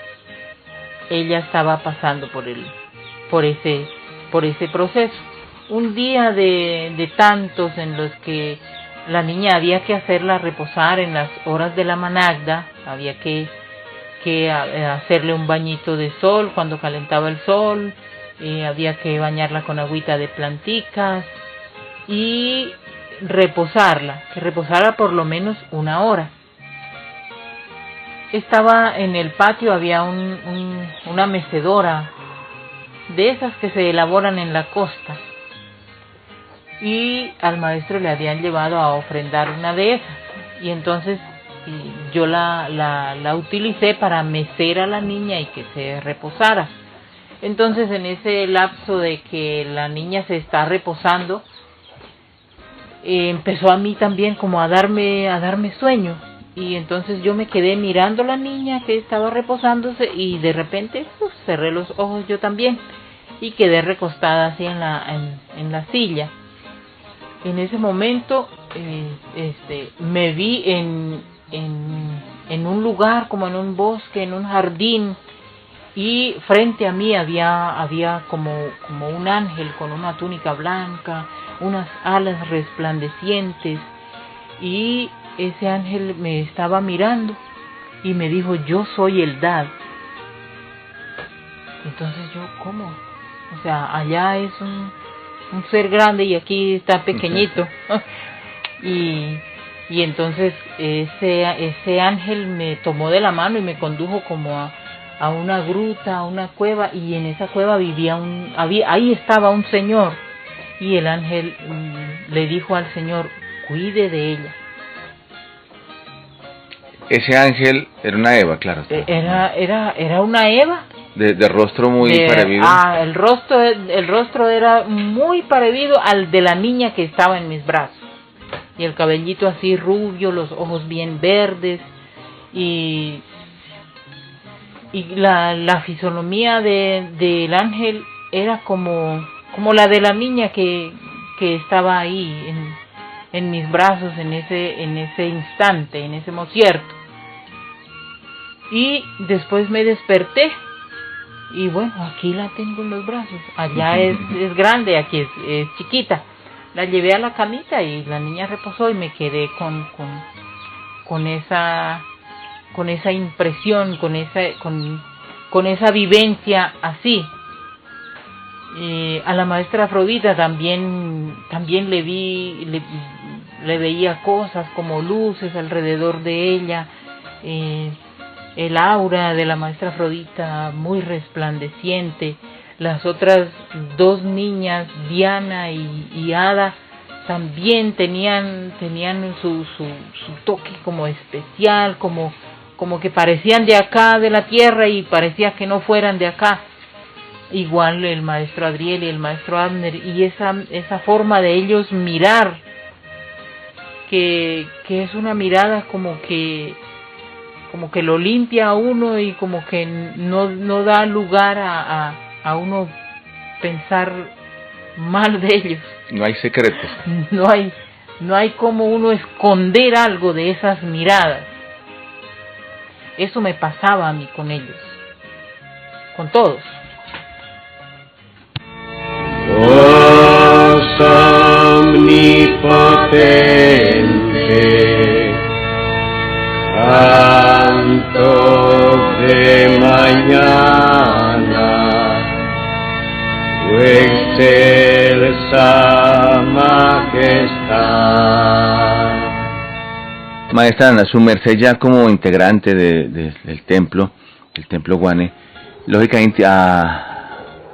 ella estaba pasando por ese proceso. Un día de tantos en los que la niña había que hacerla reposar en las horas de la managda, había que hacerle un bañito de sol cuando calentaba el sol, había que bañarla con agüita de planticas y reposarla, que reposara por lo menos 1 hora. Estaba en el patio, había una mecedora de esas que se elaboran en la costa, y al maestro le habían llevado a ofrendar una de esas, y entonces yo la utilicé para mecer a la niña y que se reposara. Entonces, en ese lapso de que la niña se está reposando, empezó a mí también como a darme sueño, y entonces yo me quedé mirando a la niña que estaba reposándose, y de repente cerré los ojos yo también y quedé recostada así en la silla. En ese momento me vi en un lugar, como en un bosque, en un jardín, y frente a mí había como un ángel con una túnica blanca, unas alas resplandecientes, y ese ángel me estaba mirando y me dijo: yo soy Eldad. Entonces yo, ¿cómo? O sea, allá es un ser grande y aquí está pequeñito. y entonces ese ángel me tomó de la mano y me condujo como a una gruta, a una cueva, y en esa cueva ahí estaba un señor, y el ángel le dijo al señor: cuide de ella. Ese ángel era una Eva, claro. Era una Eva. De rostro muy parevido. El rostro era muy parevido al de la niña que estaba en mis brazos. Y el cabellito así rubio, los ojos bien verdes, y la fisonomía del ángel era como la de la niña que estaba ahí en mis brazos en ese instante, en ese concierto. Y después me desperté, y bueno, aquí la tengo en los brazos. Allá es grande, aquí es chiquita. La llevé a la camita y la niña reposó, y me quedé con esa impresión, con esa vivencia así. A la maestra Afrodita también le veía cosas como luces alrededor de ella, el aura de la maestra Afrodita muy resplandeciente. Las otras 2 niñas, Diana y Ada, también tenían su toque como especial, como que parecían de acá, de la tierra, y parecía que no fueran de acá. igual el maestro Adriel y el maestro Abner, y esa forma de ellos mirar, que es una mirada como que lo limpia a uno y como que no da lugar a uno pensar mal de ellos. No hay secretos. No hay como uno esconder algo de esas miradas. Eso me pasaba a mí con ellos, con todos. Dios omnipotente, Santo de mañana, tu excelsa majestad. Maestra Ana, su merced ya como integrante del templo Guane, lógicamente,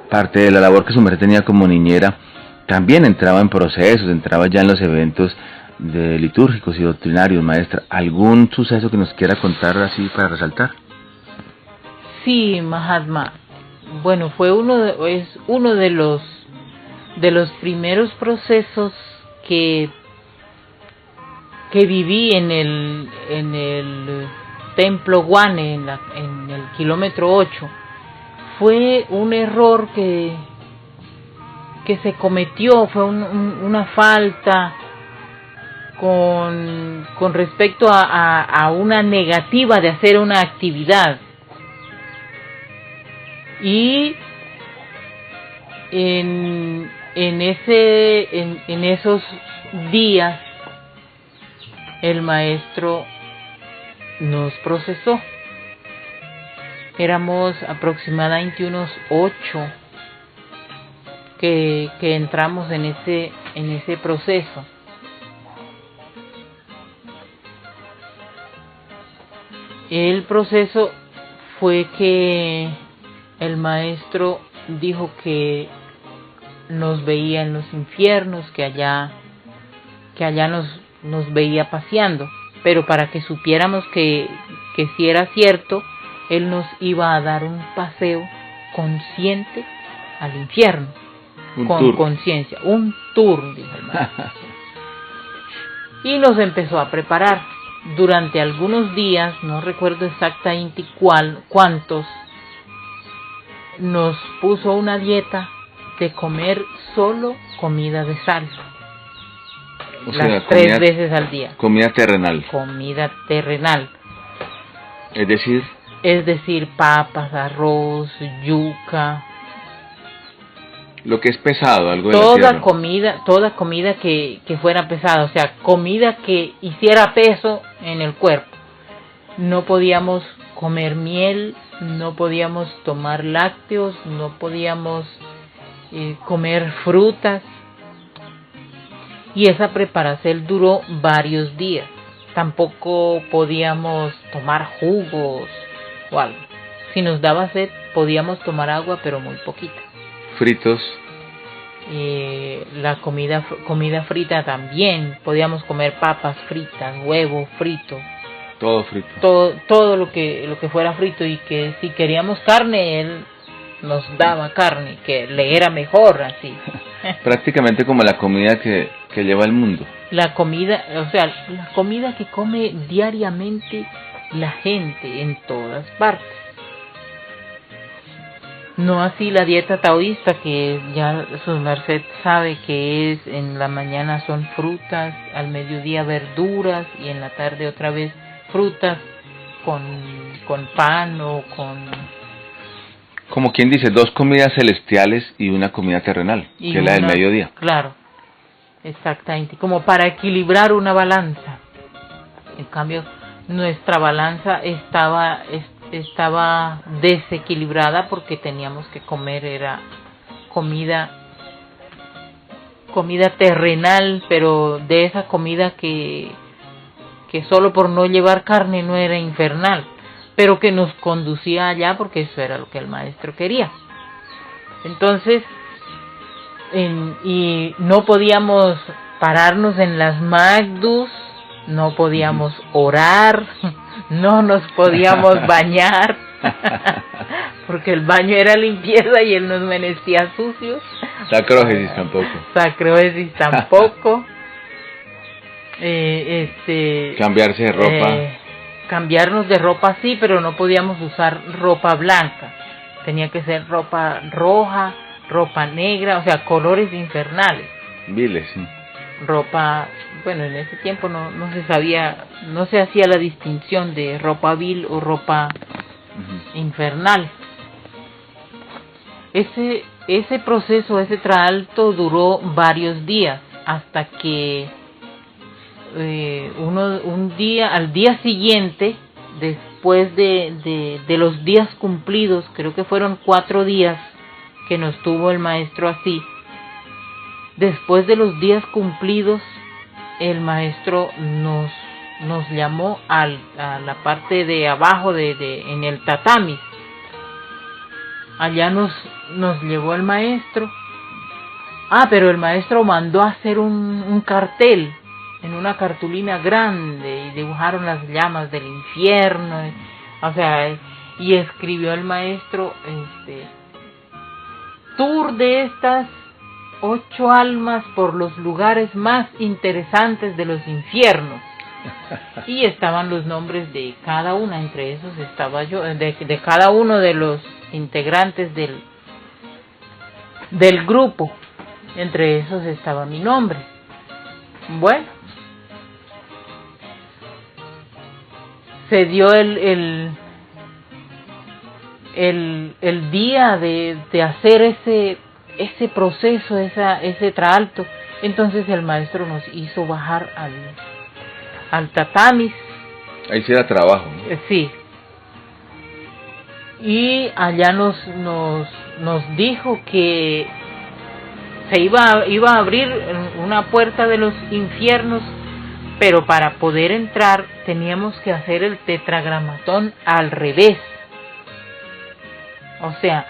parte de la labor que su merced tenía como niñera, también entraba en procesos, entraba ya en los eventos litúrgicos y doctrinarios, maestra. ¿Algún suceso que nos quiera contar así para resaltar? Sí, Mahatma. Bueno, fue uno de los primeros procesos que viví en el templo Guane, en el kilómetro 8. Fue un error que se cometió, fue una falta con respecto a una negativa de hacer una actividad. Y en esos días el maestro nos procesó. Éramos aproximadamente unos 8 que entramos en ese proceso. El proceso fue que el maestro dijo que nos veía en los infiernos, que allá nos veía paseando, pero para que supiéramos que si era cierto, él nos iba a dar un paseo consciente al infierno, con conciencia, un tour, dijo el maestro. Y nos empezó a preparar. Durante algunos días, no recuerdo exactamente cuántos, nos puso una dieta de comer solo comida de sal. O sea, las 3 veces al día. Comida terrenal. Comida terrenal. Es decir, papas, arroz, yuca. Lo que es pesado, algo de toda comida que fuera pesada, o sea, comida que hiciera peso en el cuerpo. No podíamos comer miel, no podíamos tomar lácteos, no podíamos comer frutas. Y esa preparación duró varios días. Tampoco podíamos tomar jugos o algo. Si nos daba sed, podíamos tomar agua, pero muy poquita. Fritos. La comida frita también. Podíamos comer papas fritas, huevo frito. Todo frito. Todo lo que fuera frito, y que si queríamos carne, él nos daba carne, que le era mejor así. Prácticamente como la comida que lleva el mundo. La comida que come diariamente la gente en todas partes. No así la dieta taoísta, que ya su merced sabe que es en la mañana son frutas, al mediodía verduras y en la tarde otra vez frutas con pan o con... Como quien dice, 2 comidas celestiales y una comida terrenal, que es la del mediodía. Claro, exactamente, como para equilibrar una balanza. En cambio, nuestra balanza estaba desequilibrada porque teníamos que comer, era comida terrenal, pero de esa comida que solo por no llevar carne no era infernal, pero que nos conducía allá porque eso era lo que el maestro quería. Entonces, y no podíamos pararnos en las magdus, no podíamos orar, no nos podíamos bañar, porque el baño era limpieza y él nos menestía sucios. Sacrógesis tampoco. Sacrógesis tampoco. Cambiarse de ropa. Cambiarnos de ropa sí, pero no podíamos usar ropa blanca. Tenía que ser ropa roja, ropa negra, o sea, colores infernales. Viles, sí. Ropa, bueno, en ese tiempo no se sabía, no se hacía la distinción de ropa vil o ropa infernal. Ese proceso, ese traalto duró varios días, hasta que al día siguiente, después de los días cumplidos, creo que fueron 4 días que nos tuvo el maestro así. Después de los días cumplidos, el maestro nos llamó a la parte de abajo en el tatami. Allá nos llevó el maestro. Pero el maestro mandó a hacer un cartel en una cartulina grande y dibujaron las llamas del infierno, y escribió el maestro tour de estas 8 almas por los lugares más interesantes de los infiernos. Y estaban los nombres de cada una, entre esos estaba yo, de cada uno de los integrantes del grupo, entre esos estaba mi nombre. Bueno, se dio el día de hacer ese proceso, ese traalto. Entonces el maestro nos hizo bajar al tatami. Ahí sí era trabajo, ¿no? Sí. Y allá nos dijo que se iba a abrir una puerta de los infiernos, pero para poder entrar teníamos que hacer el tetragramatón al revés. O sea,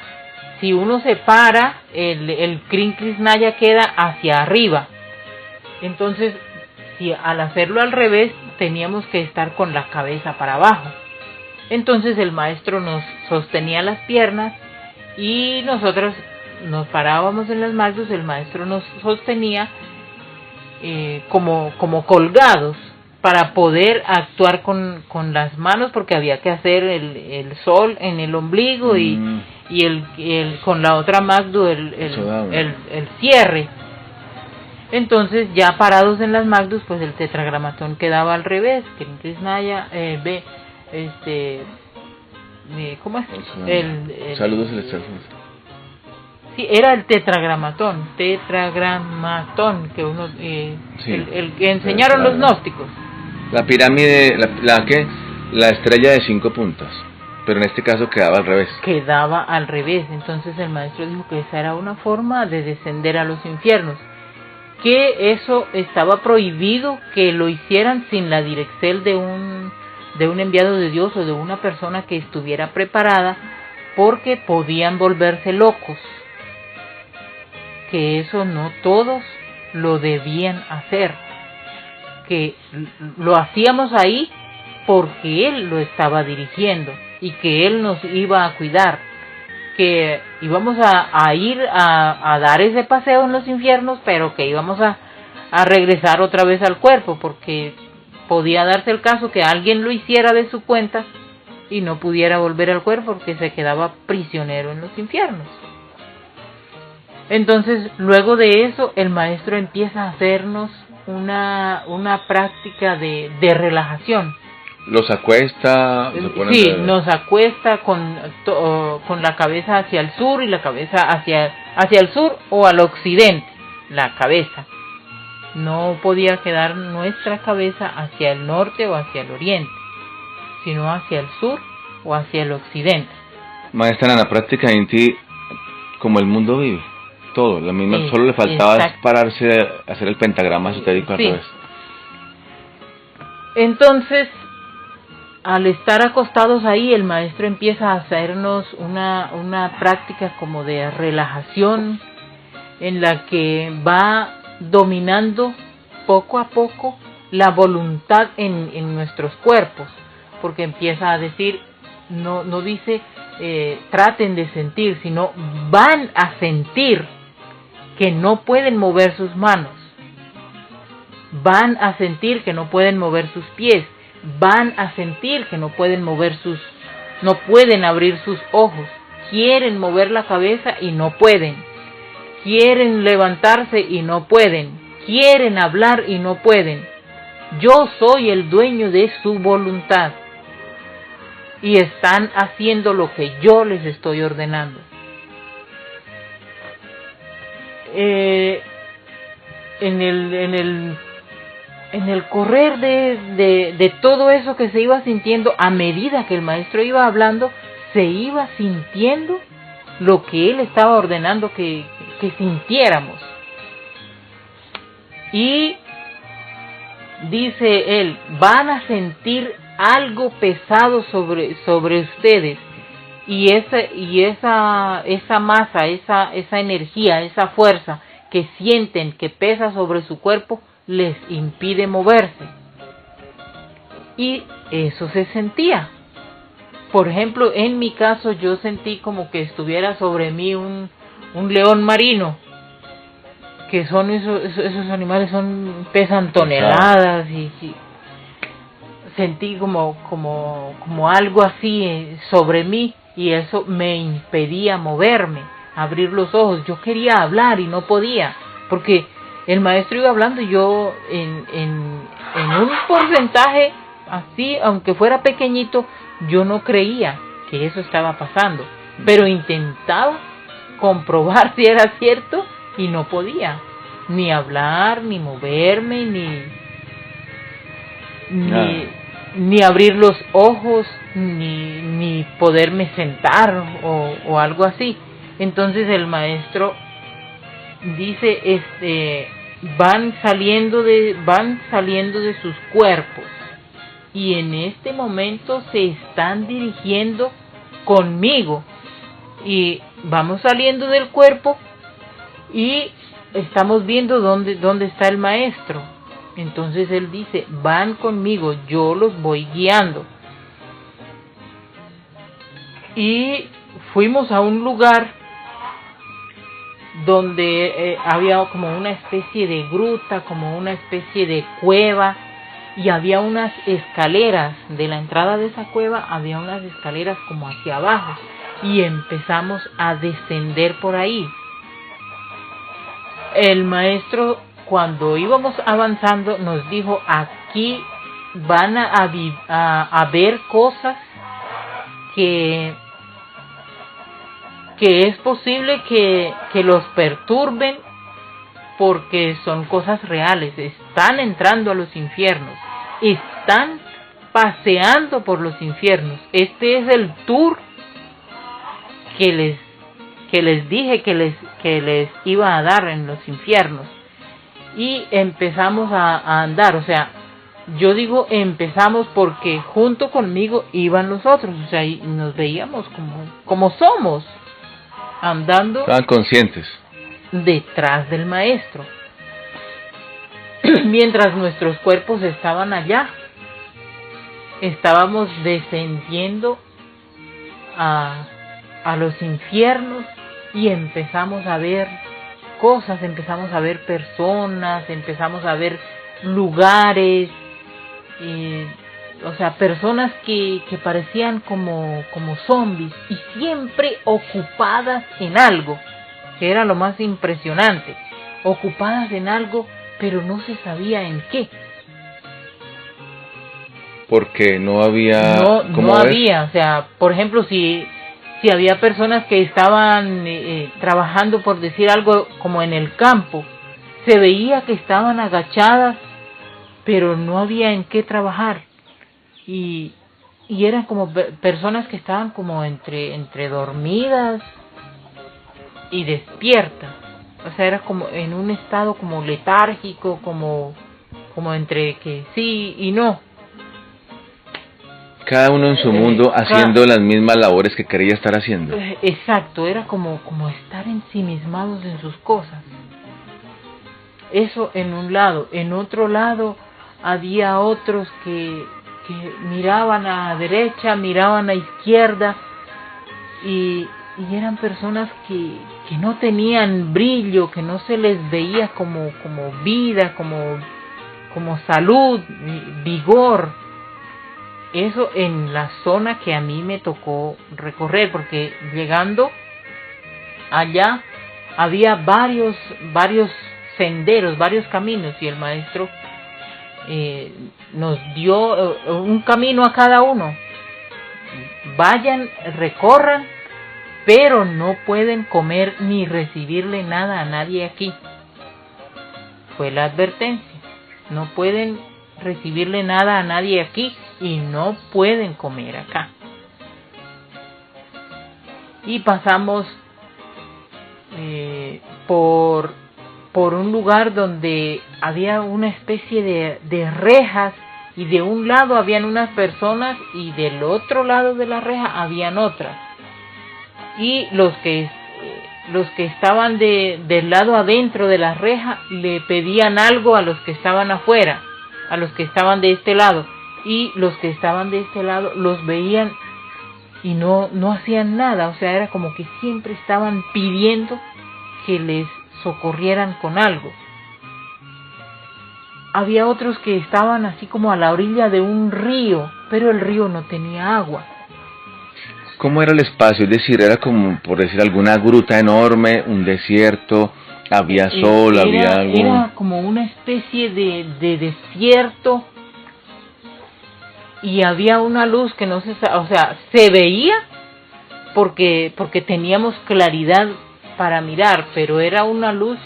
si uno se para, el Krim Krishnaya queda hacia arriba. Entonces, si al hacerlo al revés, teníamos que estar con la cabeza para abajo. Entonces el maestro nos sostenía las piernas y nosotros nos parábamos en las magdus, el maestro nos sostenía como colgados para poder actuar con las manos, porque había que hacer el sol en el ombligo y con la otra magdu el cierre. Entonces ya parados en las magdus, pues el tetragramatón quedaba al revés, que en Krishnaya ¿cómo es? Saludos celestiales. Sí, era el tetragramatón que uno el que enseñaron los gnósticos. La pirámide, la estrella de 5 puntas, pero en este caso quedaba al revés. Quedaba al revés. Entonces el maestro dijo que esa era una forma de descender a los infiernos, que eso estaba prohibido que lo hicieran sin la dirección de un enviado de Dios o de una persona que estuviera preparada, porque podían volverse locos, que eso no todos lo debían hacer, que lo hacíamos ahí porque él lo estaba dirigiendo y que él nos iba a cuidar, que íbamos a ir a dar ese paseo en los infiernos, pero que íbamos a regresar otra vez al cuerpo, porque podía darse el caso que alguien lo hiciera de su cuenta y no pudiera volver al cuerpo porque se quedaba prisionero en los infiernos. Entonces, luego de eso, el maestro empieza a hacernos una práctica de relajación. ¿Los acuesta? Sí, nos acuesta con la cabeza hacia el sur y la cabeza hacia el sur o al occidente, la cabeza. No podía quedar nuestra cabeza hacia el norte o hacia el oriente, sino hacia el sur o hacia el occidente. Maestra, en la práctica en ti, como el mundo vive, todo, lo mismo, solo le faltaba pararse a hacer el pentagrama esotérico al revés. Entonces, al estar acostados ahí, el maestro empieza a hacernos una práctica como de relajación, en la que va dominando poco a poco la voluntad en nuestros cuerpos, porque empieza a decir, no dice traten de sentir, sino van a sentir que no pueden mover sus manos, van a sentir que no pueden mover sus pies, van a sentir que no pueden no pueden abrir sus ojos, quieren mover la cabeza y no pueden, quieren levantarse y no pueden, quieren hablar y no pueden. Yo soy el dueño de su voluntad y están haciendo lo que yo les estoy ordenando. En el correr de todo eso que se iba sintiendo, a medida que el maestro iba hablando, se iba sintiendo lo que él estaba ordenando que sintiéramos. Y dice él, van a sentir algo pesado sobre ustedes, y esa masa, esa energía, esa fuerza que sienten que pesa sobre su cuerpo les impide moverse. Y eso se sentía. Por ejemplo, en mi caso yo sentí como que estuviera sobre mí un león marino, que son esos animales, pesan toneladas, y sentí como algo así sobre mí, y eso me impedía moverme, abrir los ojos. Yo quería hablar y no podía, porque el maestro iba hablando y yo en un porcentaje así, aunque fuera pequeñito, yo no creía que eso estaba pasando, pero intentaba comprobar si era cierto y no podía ni hablar, ni moverme, ni abrir los ojos, ni poderme sentar o algo así. Entonces el maestro dice, van saliendo de sus cuerpos, y en este momento se están dirigiendo conmigo, y vamos saliendo del cuerpo y estamos viendo dónde está el maestro. Entonces él dice, van conmigo, yo los voy guiando. Y fuimos a un lugar donde había como una especie de gruta, como una especie de cueva, y había unas escaleras. De la entrada de esa cueva había unas escaleras como hacia abajo, y empezamos a descender por ahí. El maestro, cuando íbamos avanzando, nos dijo, aquí van a ver cosas que es posible que los perturben, porque son cosas reales. Están entrando a los infiernos, están paseando por los infiernos. Este es el tour que les dije que les iba a dar en los infiernos. Y empezamos a andar, o sea, yo digo empezamos porque junto conmigo iban los otros, o sea, y nos veíamos como somos, andando. Estaban conscientes Detrás del maestro, mientras nuestros cuerpos estaban allá. Estábamos descendiendo a los infiernos, y empezamos a ver cosas, empezamos a ver personas, empezamos a ver lugares, o sea, personas que parecían como zombies, y siempre ocupadas en algo, que era lo más impresionante, ocupadas en algo, pero no se sabía en qué. porque no había... No había, o sea, por ejemplo, si había personas que estaban trabajando, por decir algo, como en el campo, se veía que estaban agachadas, pero no había en qué trabajar, y eran como personas que estaban como entre dormidas y despiertas, o sea, era como en un estado como letárgico, como entre que sí y no. Cada uno en su mundo haciendo las mismas labores que quería estar haciendo. Exacto, era como estar ensimismados en sus cosas. Eso en un lado. En otro lado había otros que miraban a derecha, miraban a izquierda, y eran personas que no tenían brillo, que no se les veía como vida, como salud, vigor. Eso en la zona que a mí me tocó recorrer, porque llegando allá había varios senderos, varios caminos, y el maestro nos dio un camino a cada uno. Vayan, recorran, pero no pueden comer ni recibirle nada a nadie aquí. Fue la advertencia. No pueden recibirle nada a nadie aquí y no pueden comer acá. Y pasamos por un lugar donde había una especie de rejas, y de un lado habían unas personas y del otro lado de la reja habían otras. Y los que estaban del lado adentro de la reja le pedían algo a los que estaban afuera, a los que estaban de este lado, y los que estaban de este lado los veían y no hacían nada. O sea, era como que siempre estaban pidiendo que les socorrieran con algo. Había otros que estaban así como a la orilla de un río, pero el río no tenía agua. ¿Cómo era el espacio? Es decir, era como, por decir, alguna gruta enorme, un desierto, había sol, había algo. Era como una especie de desierto, y había una luz que no se veía porque teníamos claridad para mirar, pero era una luz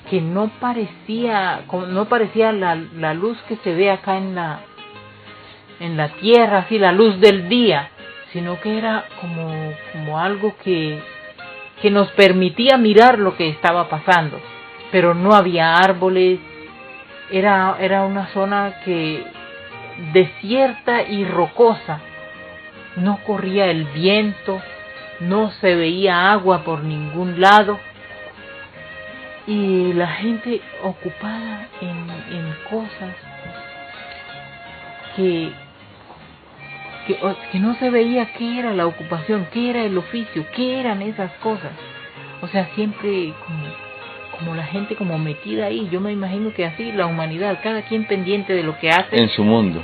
que no parecía la luz que se ve acá en la tierra, así la luz del día, sino que era como algo que nos permitía mirar lo que estaba pasando, pero no había árboles. Era una zona desierta y rocosa, no corría el viento, no se veía agua por ningún lado, y la gente ocupada en cosas que no se veía qué era la ocupación, qué era el oficio, qué eran esas cosas. O sea, siempre como la gente como metida ahí. Yo me imagino que así la humanidad, cada quien pendiente de lo que hace, en su mundo.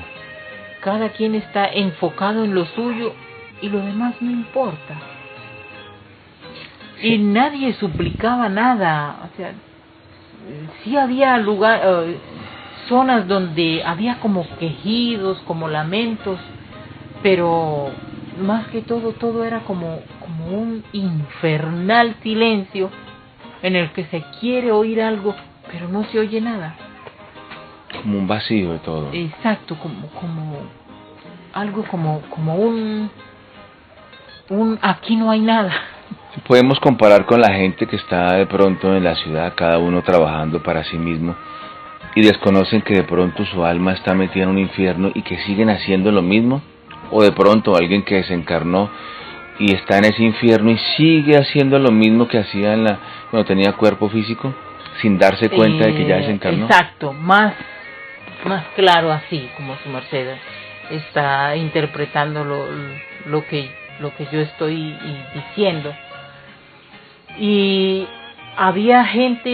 Cada quien está enfocado en lo suyo y lo demás no importa. Sí. Y nadie suplicaba nada. O sea, sí había zonas donde había como quejidos, como lamentos, pero más que todo era como un infernal silencio en el que se quiere oír algo, pero no se oye nada. Como un vacío de todo. Exacto, como algo como un aquí no hay nada. Podemos comparar con la gente que está de pronto en la ciudad, cada uno trabajando para sí mismo, y desconocen que de pronto su alma está metida en un infierno y que siguen haciendo lo mismo, o de pronto alguien que desencarnó y está en ese infierno y sigue haciendo lo mismo que hacía cuando tenía cuerpo físico, sin darse cuenta de que ya desencarnó. Exacto, más claro así, como su merced está interpretando lo que yo estoy diciendo. Y había gente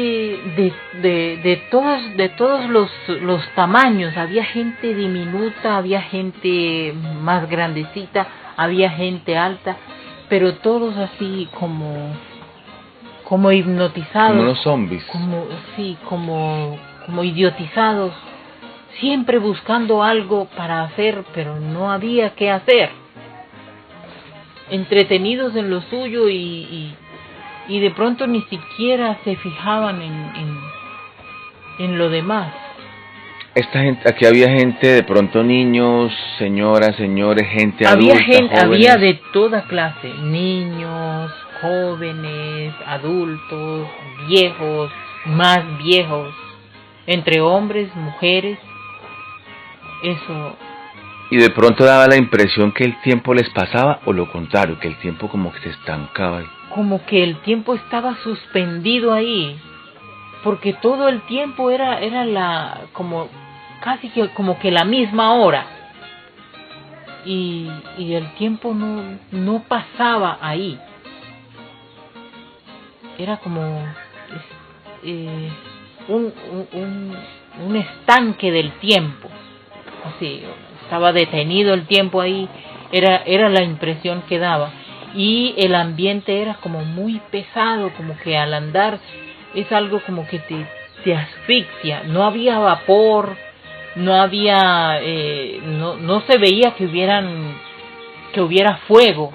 de todos los tamaños, había gente diminuta, había gente más grandecita, había gente alta, pero todos así como hipnotizados, como unos zombies, como idiotizados, siempre buscando algo para hacer, pero no había qué hacer, entretenidos en lo suyo y de pronto ni siquiera se fijaban en lo demás. Esta gente, aquí había gente, de pronto niños, señoras, señores, gente adulta, jóvenes. Había de toda clase, niños, jóvenes, adultos, viejos, más viejos, entre hombres, mujeres, eso. Y de pronto daba la impresión que el tiempo les pasaba, o lo contrario, que el tiempo como que se estancaba. Como que el tiempo estaba suspendido ahí, porque todo el tiempo era casi que como que la misma hora. y el tiempo no pasaba ahí. Era como un estanque del tiempo, así, estaba detenido el tiempo ahí, era la impresión que daba, y el ambiente era como muy pesado, como que al andar es algo como que te asfixia. No había vapor, no había, no se veía que hubiera fuego,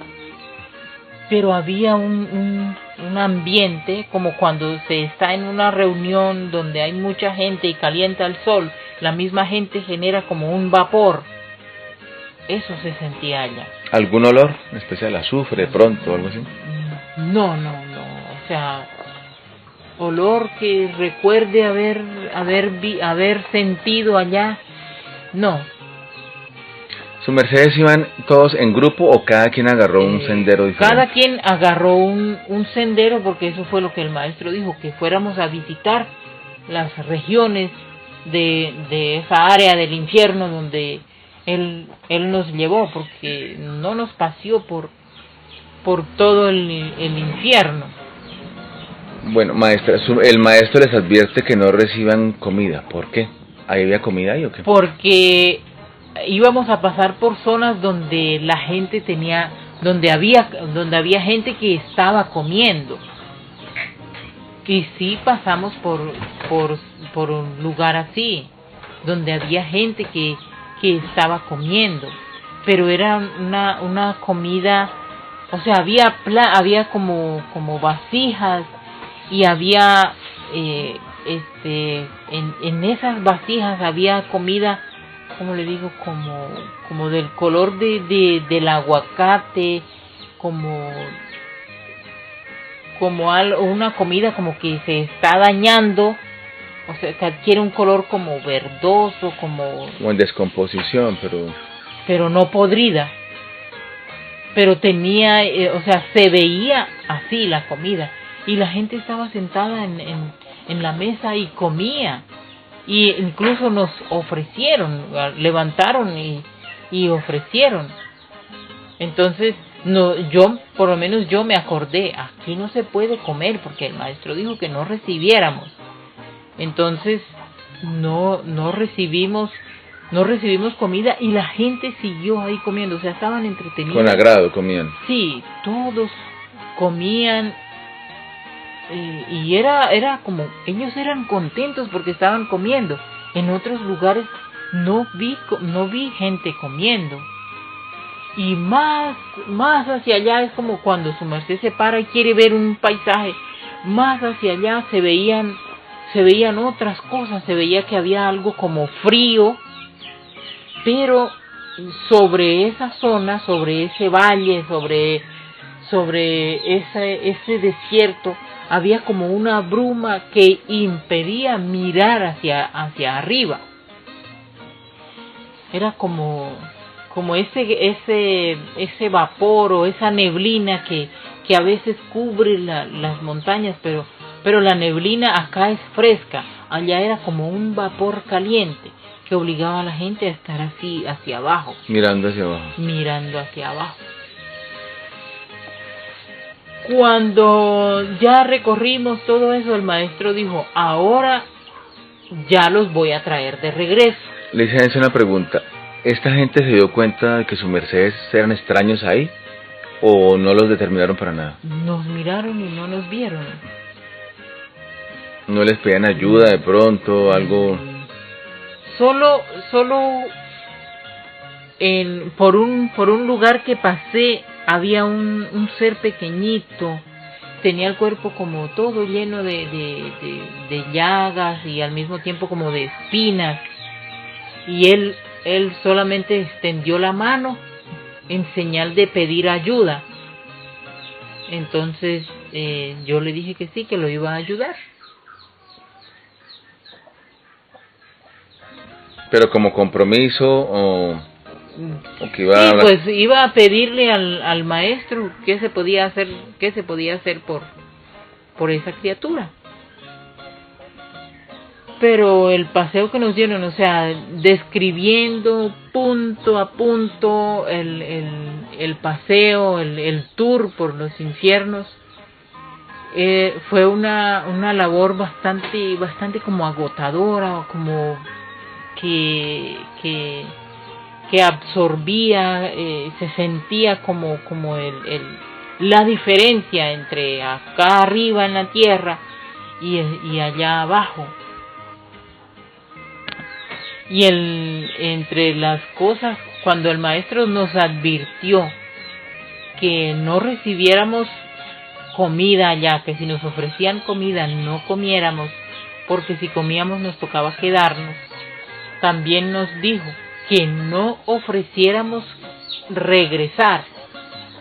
pero había un ambiente como cuando se está en una reunión donde hay mucha gente y calienta el sol, la misma gente genera como un vapor. Eso se sentía allá. ¿Algún olor especial, azufre, pronto, algo así? No, o sea, olor que recuerde haber sentido allá, no. ¿Su mercedes iban todos en grupo o cada quien agarró un sendero diferente? Cada quien agarró un sendero, porque eso fue lo que el maestro dijo, que fuéramos a visitar las regiones de esa área del infierno donde él nos llevó, porque no nos paseó por todo el infierno. Bueno, maestra, el maestro les advierte que no reciban comida. ¿Por qué? ¿Ahí había comida ahí o qué? Porque íbamos a pasar por zonas donde la gente donde había gente que estaba comiendo. Y sí pasamos por un lugar así, donde había gente que estaba comiendo, pero era una comida, o sea, había como vasijas, y había en esas vasijas había comida, como le digo, como del color del aguacate, como una comida como que se está dañando, o sea, que adquiere un color como verdoso, como en descomposición, pero no podrida, pero tenía, o sea, se veía así la comida, y la gente estaba sentada en la mesa y comía, y incluso nos ofrecieron, levantaron y ofrecieron. Entonces por lo menos yo me acordé, aquí no se puede comer porque el maestro dijo que no recibiéramos. Entonces no recibimos comida, y la gente siguió ahí comiendo, o sea, estaban entretenidos. Con agrado comían. Sí, todos comían, y era como, ellos eran contentos porque estaban comiendo. En otros lugares no vi gente comiendo. Y más hacia allá es como cuando su merced se para y quiere ver un paisaje. Más hacia allá se veían otras cosas, se veía que había algo como frío, pero sobre esa zona, sobre ese valle, sobre ese desierto, había como una bruma que impedía mirar hacia arriba. Era como ese vapor o esa neblina que a veces cubre las montañas, pero la neblina acá es fresca, allá era como un vapor caliente que obligaba a la gente a estar así hacia abajo. Mirando hacia abajo. Cuando ya recorrimos todo eso, el maestro dijo, ahora ya los voy a traer de regreso. Le hice una pregunta. ¿Esta gente se dio cuenta de que sus mercedes eran extraños ahí? ¿O no los determinaron para nada? Nos miraron y no nos vieron. ¿No les pedían ayuda de pronto, algo? Solo por un lugar que pasé había un ser pequeñito, tenía el cuerpo como todo lleno de llagas y al mismo tiempo como de espinas, y él solamente extendió la mano en señal de pedir ayuda. Entonces yo le dije que sí, que lo iba a ayudar. ¿Pero como compromiso o que iba a hablar? Pues iba a pedirle al maestro qué se podía hacer por esa criatura. pero el paseo que nos dieron, o sea, describiendo punto a punto el paseo, el tour por los infiernos, fue una labor bastante como agotadora, como que absorbía, se sentía como la diferencia entre acá arriba en la tierra y allá abajo. Y entre las cosas, cuando el maestro nos advirtió que no recibiéramos comida allá, que si nos ofrecían comida no comiéramos, porque si comíamos nos tocaba quedarnos, también nos dijo que no ofreciéramos regresar,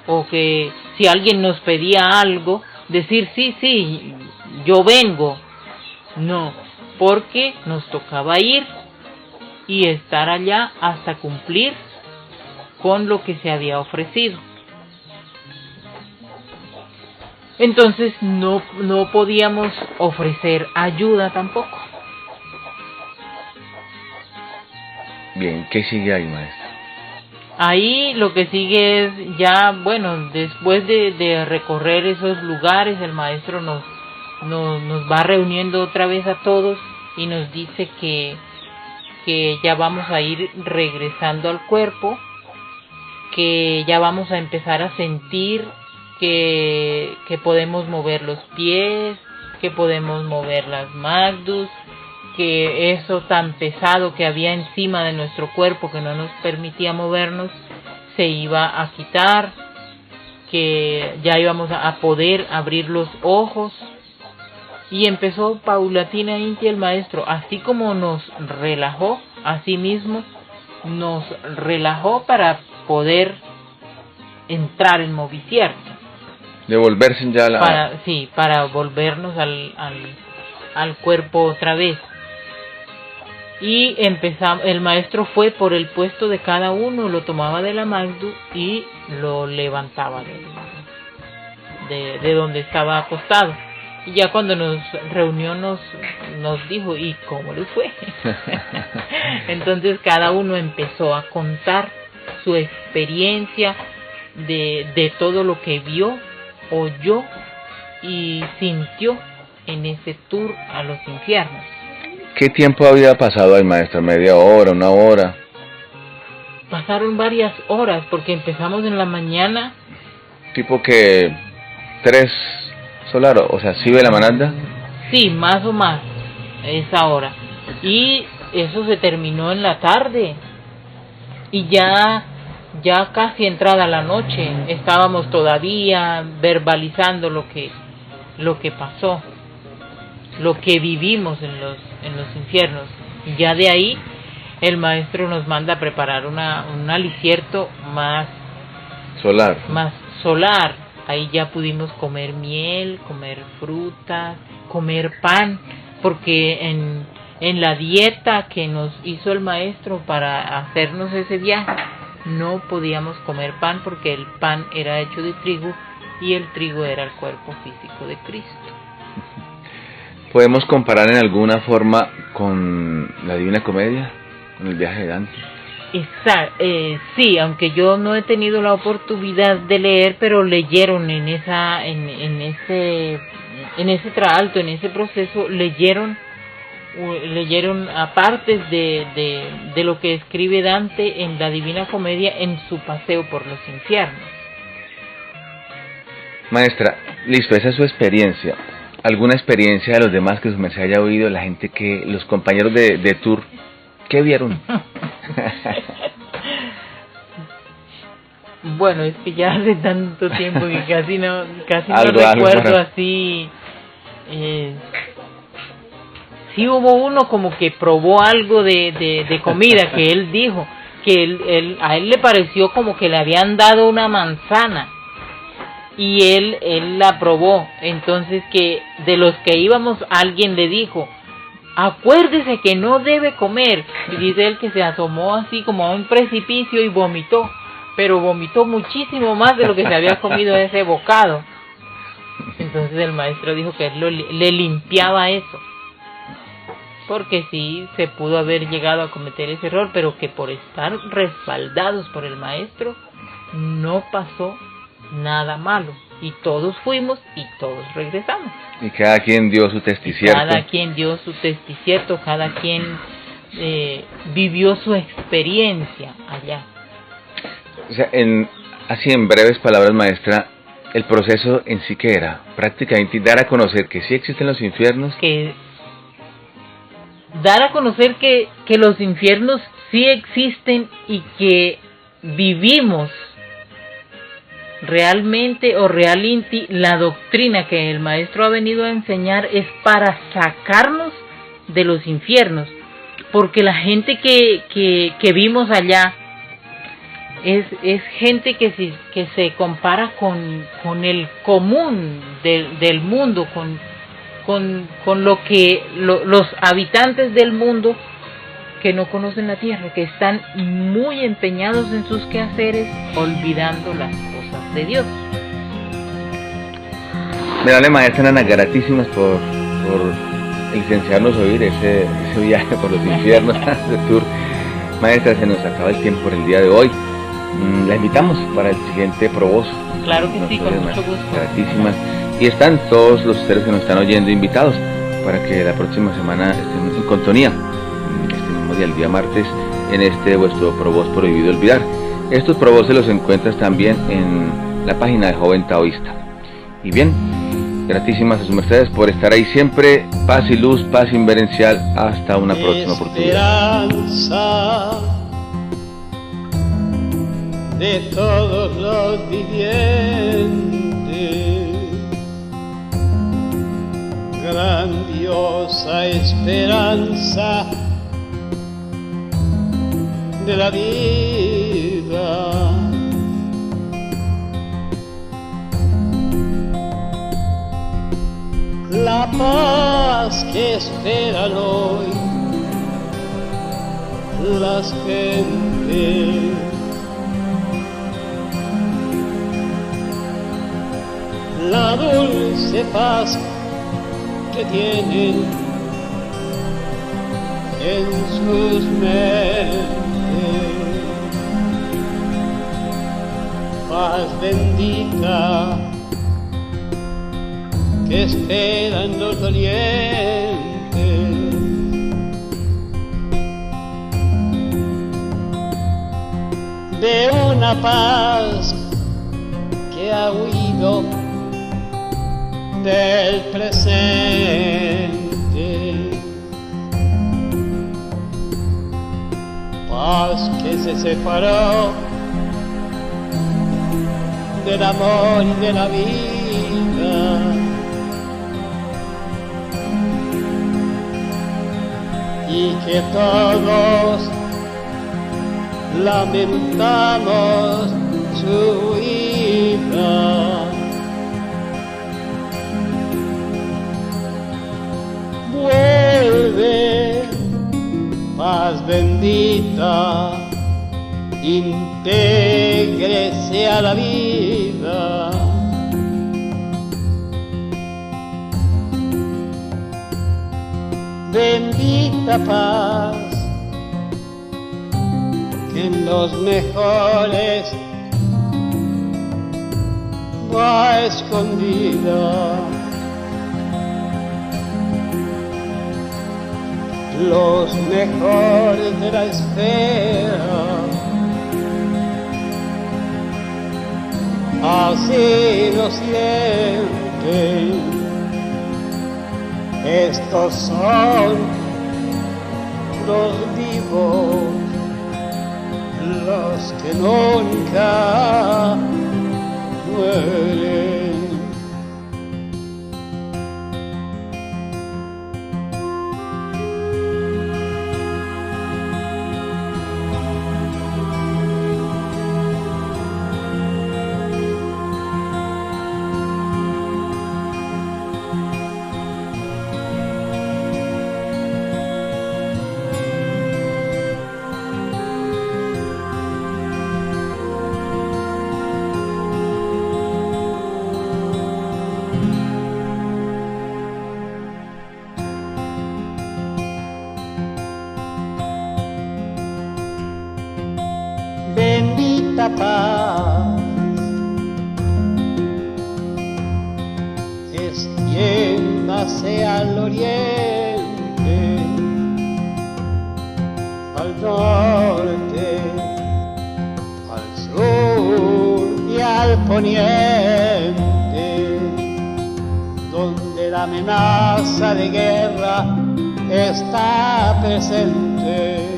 o que si alguien nos pedía algo, decir sí, yo vengo. No, porque nos tocaba ir y estar allá hasta cumplir con lo que se había ofrecido. Entonces no podíamos ofrecer ayuda tampoco. Bien, ¿qué sigue ahí, maestra? Ahí lo que sigue es ya, bueno, después de recorrer esos lugares, el maestro nos va reuniendo otra vez a todos y nos dice que ya vamos a ir regresando al cuerpo, que ya vamos a empezar a sentir que podemos mover los pies, que podemos mover las magdus, que eso tan pesado que había encima de nuestro cuerpo que no nos permitía movernos se iba a quitar, que ya íbamos a poder abrir los ojos. Y empezó paulatinamente el maestro, así como nos relajó, así mismo nos relajó para poder entrar en movicierto. Devolverse ya para volvernos al cuerpo otra vez. Y el maestro fue por el puesto de cada uno, lo tomaba de la magdu y lo levantaba de donde estaba acostado. Y ya cuando nos reunió nos dijo, ¿y cómo les fue? Entonces cada uno empezó a contar su experiencia de todo lo que vio, oyó y sintió en ese tour a los infiernos. ¿Qué tiempo había pasado ahí, maestra? ¿Media hora, una hora? Pasaron varias horas porque empezamos en la mañana. Tipo que 3 solar, o sea, ¿sí ve la manada? Sí, más o más, esa hora. Y eso se terminó en la tarde. Y ya casi entrada la noche, estábamos todavía verbalizando lo que pasó, lo que vivimos en los infiernos. Y ya de ahí el maestro nos manda a preparar un alicierto más solar. Ahí ya pudimos comer miel, comer frutas, comer pan, porque en la dieta que nos hizo el maestro para hacernos ese viaje, no podíamos comer pan porque el pan era hecho de trigo y el trigo era el cuerpo físico de Cristo. ¿Podemos comparar en alguna forma con la Divina Comedia, con el viaje de Dante? Sí, aunque yo no he tenido la oportunidad de leer, pero leyeron en ese traalto, en ese proceso, leyeron a partes de lo que escribe Dante en la Divina Comedia en su paseo por los infiernos. Maestra, listo, esa es su experiencia. ¿Alguna experiencia de los demás que se haya oído, la gente los compañeros de tour, qué vieron? Bueno, es que ya hace tanto tiempo que casi no recuerdo así. Sí hubo uno como que probó algo de comida que él dijo que a él le pareció como que le habían dado una manzana y él la probó. Entonces que de los que íbamos alguien le dijo, acuérdese que no debe comer, y dice él que se asomó así como a un precipicio y vomitó, pero vomitó muchísimo más de lo que se había comido ese bocado. Entonces el maestro dijo que él le limpiaba eso. porque sí se pudo haber llegado a cometer ese error, pero que por estar respaldados por el maestro no pasó nada malo, y todos fuimos y todos regresamos. Y cada quien dio su testicierto. Cada quien dio su testicierto, cada quien vivió su experiencia allá. O sea, así en breves palabras, maestra, el proceso en sí que era prácticamente dar a conocer que sí existen los infiernos. Que dar a conocer que los infiernos sí existen y que vivimos realmente o realinti la doctrina que el maestro ha venido a enseñar es para sacarnos de los infiernos, porque la gente que vimos allá es gente que se compara con el común del mundo, con lo que los habitantes del mundo que no conocen la tierra, que están muy empeñados en sus quehaceres, olvidando las cosas de Dios. Dale, maestra Ana, gratísimas por licenciarnos a oír ese viaje por los infiernos, ese tour. Maestra, se nos acaba el tiempo por el día de hoy. La invitamos para el siguiente Provoz. Claro que sí, con mucho gusto. Gratísimas. Y están todos los ustedes que nos están oyendo invitados para que la próxima semana estén en sintonía, este mismo día, el día martes, en este vuestro Provoz Prohibido Olvidar. Estos Provoz se los encuentras también en la página de Joven Taoísta. Y bien, gratísimas a sus mercedes por estar ahí siempre. Paz y luz, paz inverencial. Hasta una próxima oportunidad. De todos los vivientes, grandiosa esperanza de la vida. La paz que esperan hoy las gentes, la dulce paz que tienen en sus mentes, paz bendita que esperan los dolientes, de una paz que ha huido del presente, paz que se separó del amor y de la vida, y que todos lamentamos su huida. Vuelve, paz bendita, intégrese a la vida. Bendita paz que en los mejores va escondida. Los mejores de la esfera, así lo sienten. Estos son los vivos, los que nunca mueren. la paz, extiéndase al oriente, al norte, al sur y al poniente, donde la amenaza de guerra está presente.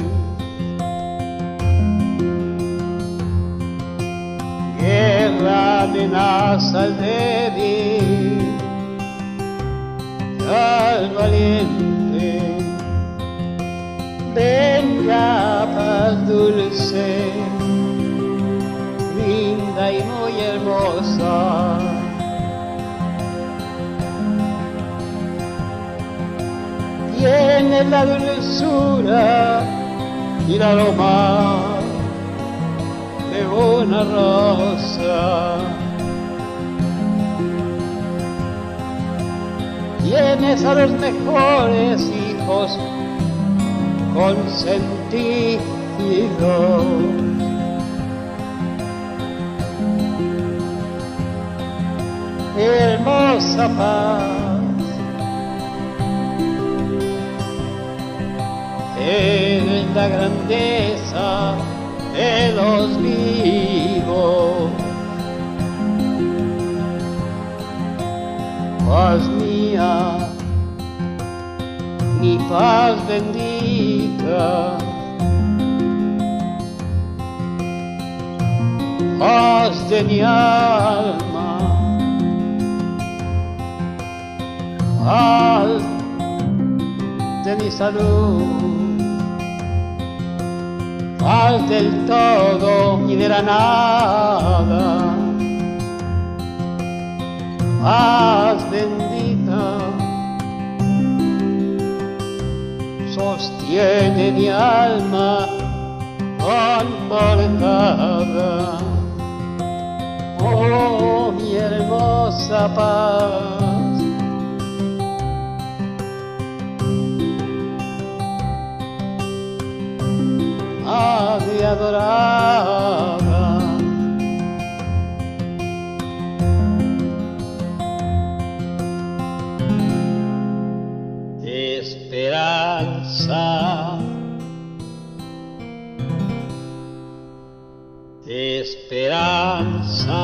Guerra amenaza al débil y al valiente. Venga paz dulce, linda y muy hermosa. Tiene la dulzura y el aroma de una rosa. Tienes a los mejores hijos consentidos. Hermosa paz, eres la grandeza de los vivos. Paz mía, mi paz bendita, paz de mi alma, paz de mi salud, paz del todo y de la nada, paz bendita, sostiene mi alma confortada. Oh, mi hermosa paz, ave adorada, esperanza, esperanza.